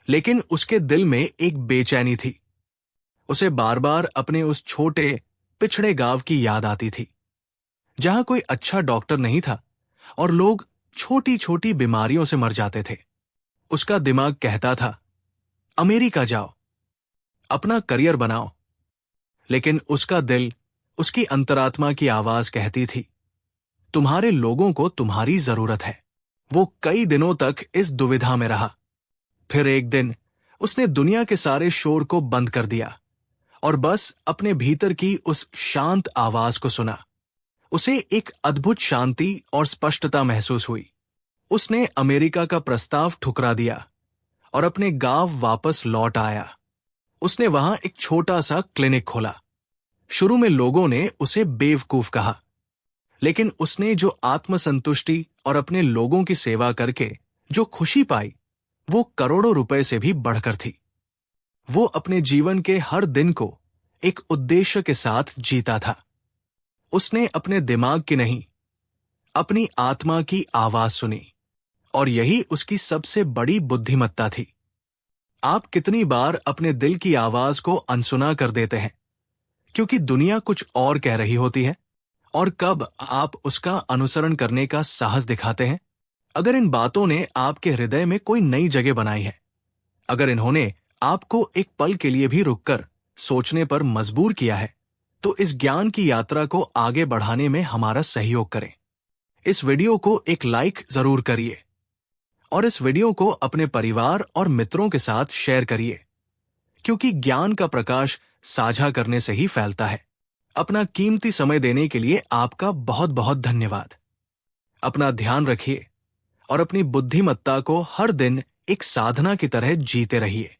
लेकिन उसके दिल में एक बेचैनी थी। उसे बार बार अपने उस छोटे पिछड़े गांव की याद आती थी, जहां कोई अच्छा डॉक्टर नहीं था और लोग छोटी छोटी बीमारियों से मर जाते थे। उसका दिमाग कहता था, अमेरिका जाओ, अपना करियर बनाओ। लेकिन उसका दिल, उसकी अंतरात्मा की आवाज कहती थी, तुम्हारे लोगों को तुम्हारी जरूरत है। वो कई दिनों तक इस दुविधा में रहा। फिर एक दिन उसने दुनिया के सारे शोर को बंद कर दिया और बस अपने भीतर की उस शांत आवाज को सुना। उसे एक अद्भुत शांति और स्पष्टता महसूस हुई। उसने अमेरिका का प्रस्ताव ठुकरा दिया और अपने गांव वापस लौट आया। उसने वहां एक छोटा सा क्लिनिक खोला। शुरू में लोगों ने उसे बेवकूफ कहा, लेकिन उसने जो आत्मसंतुष्टि और अपने लोगों की सेवा करके जो खुशी पाई, वो करोड़ों रुपए से भी बढ़कर थी। वो अपने जीवन के हर दिन को एक उद्देश्य के साथ जीता था। उसने अपने दिमाग की नहीं, अपनी आत्मा की आवाज सुनी, और यही उसकी सबसे बड़ी बुद्धिमत्ता थी। आप कितनी बार अपने दिल की आवाज को अनसुना कर देते हैं क्योंकि दुनिया कुछ और कह रही होती है, और कब आप उसका अनुसरण करने का साहस दिखाते हैं? अगर इन बातों ने आपके हृदय में कोई नई जगह बनाई है, अगर इन्होंने आपको एक पल के लिए भी रुककर सोचने पर मजबूर किया है, तो इस ज्ञान की यात्रा को आगे बढ़ाने में हमारा सहयोग करें। इस वीडियो को एक लाइक जरूर करिए और इस वीडियो को अपने परिवार और मित्रों के साथ शेयर करिए, क्योंकि ज्ञान का प्रकाश साझा करने से ही फैलता है। अपना कीमती समय देने के लिए आपका बहुत बहुत धन्यवाद। अपना ध्यान रखिए और अपनी बुद्धिमत्ता को हर दिन एक साधना की तरह जीते रहिए।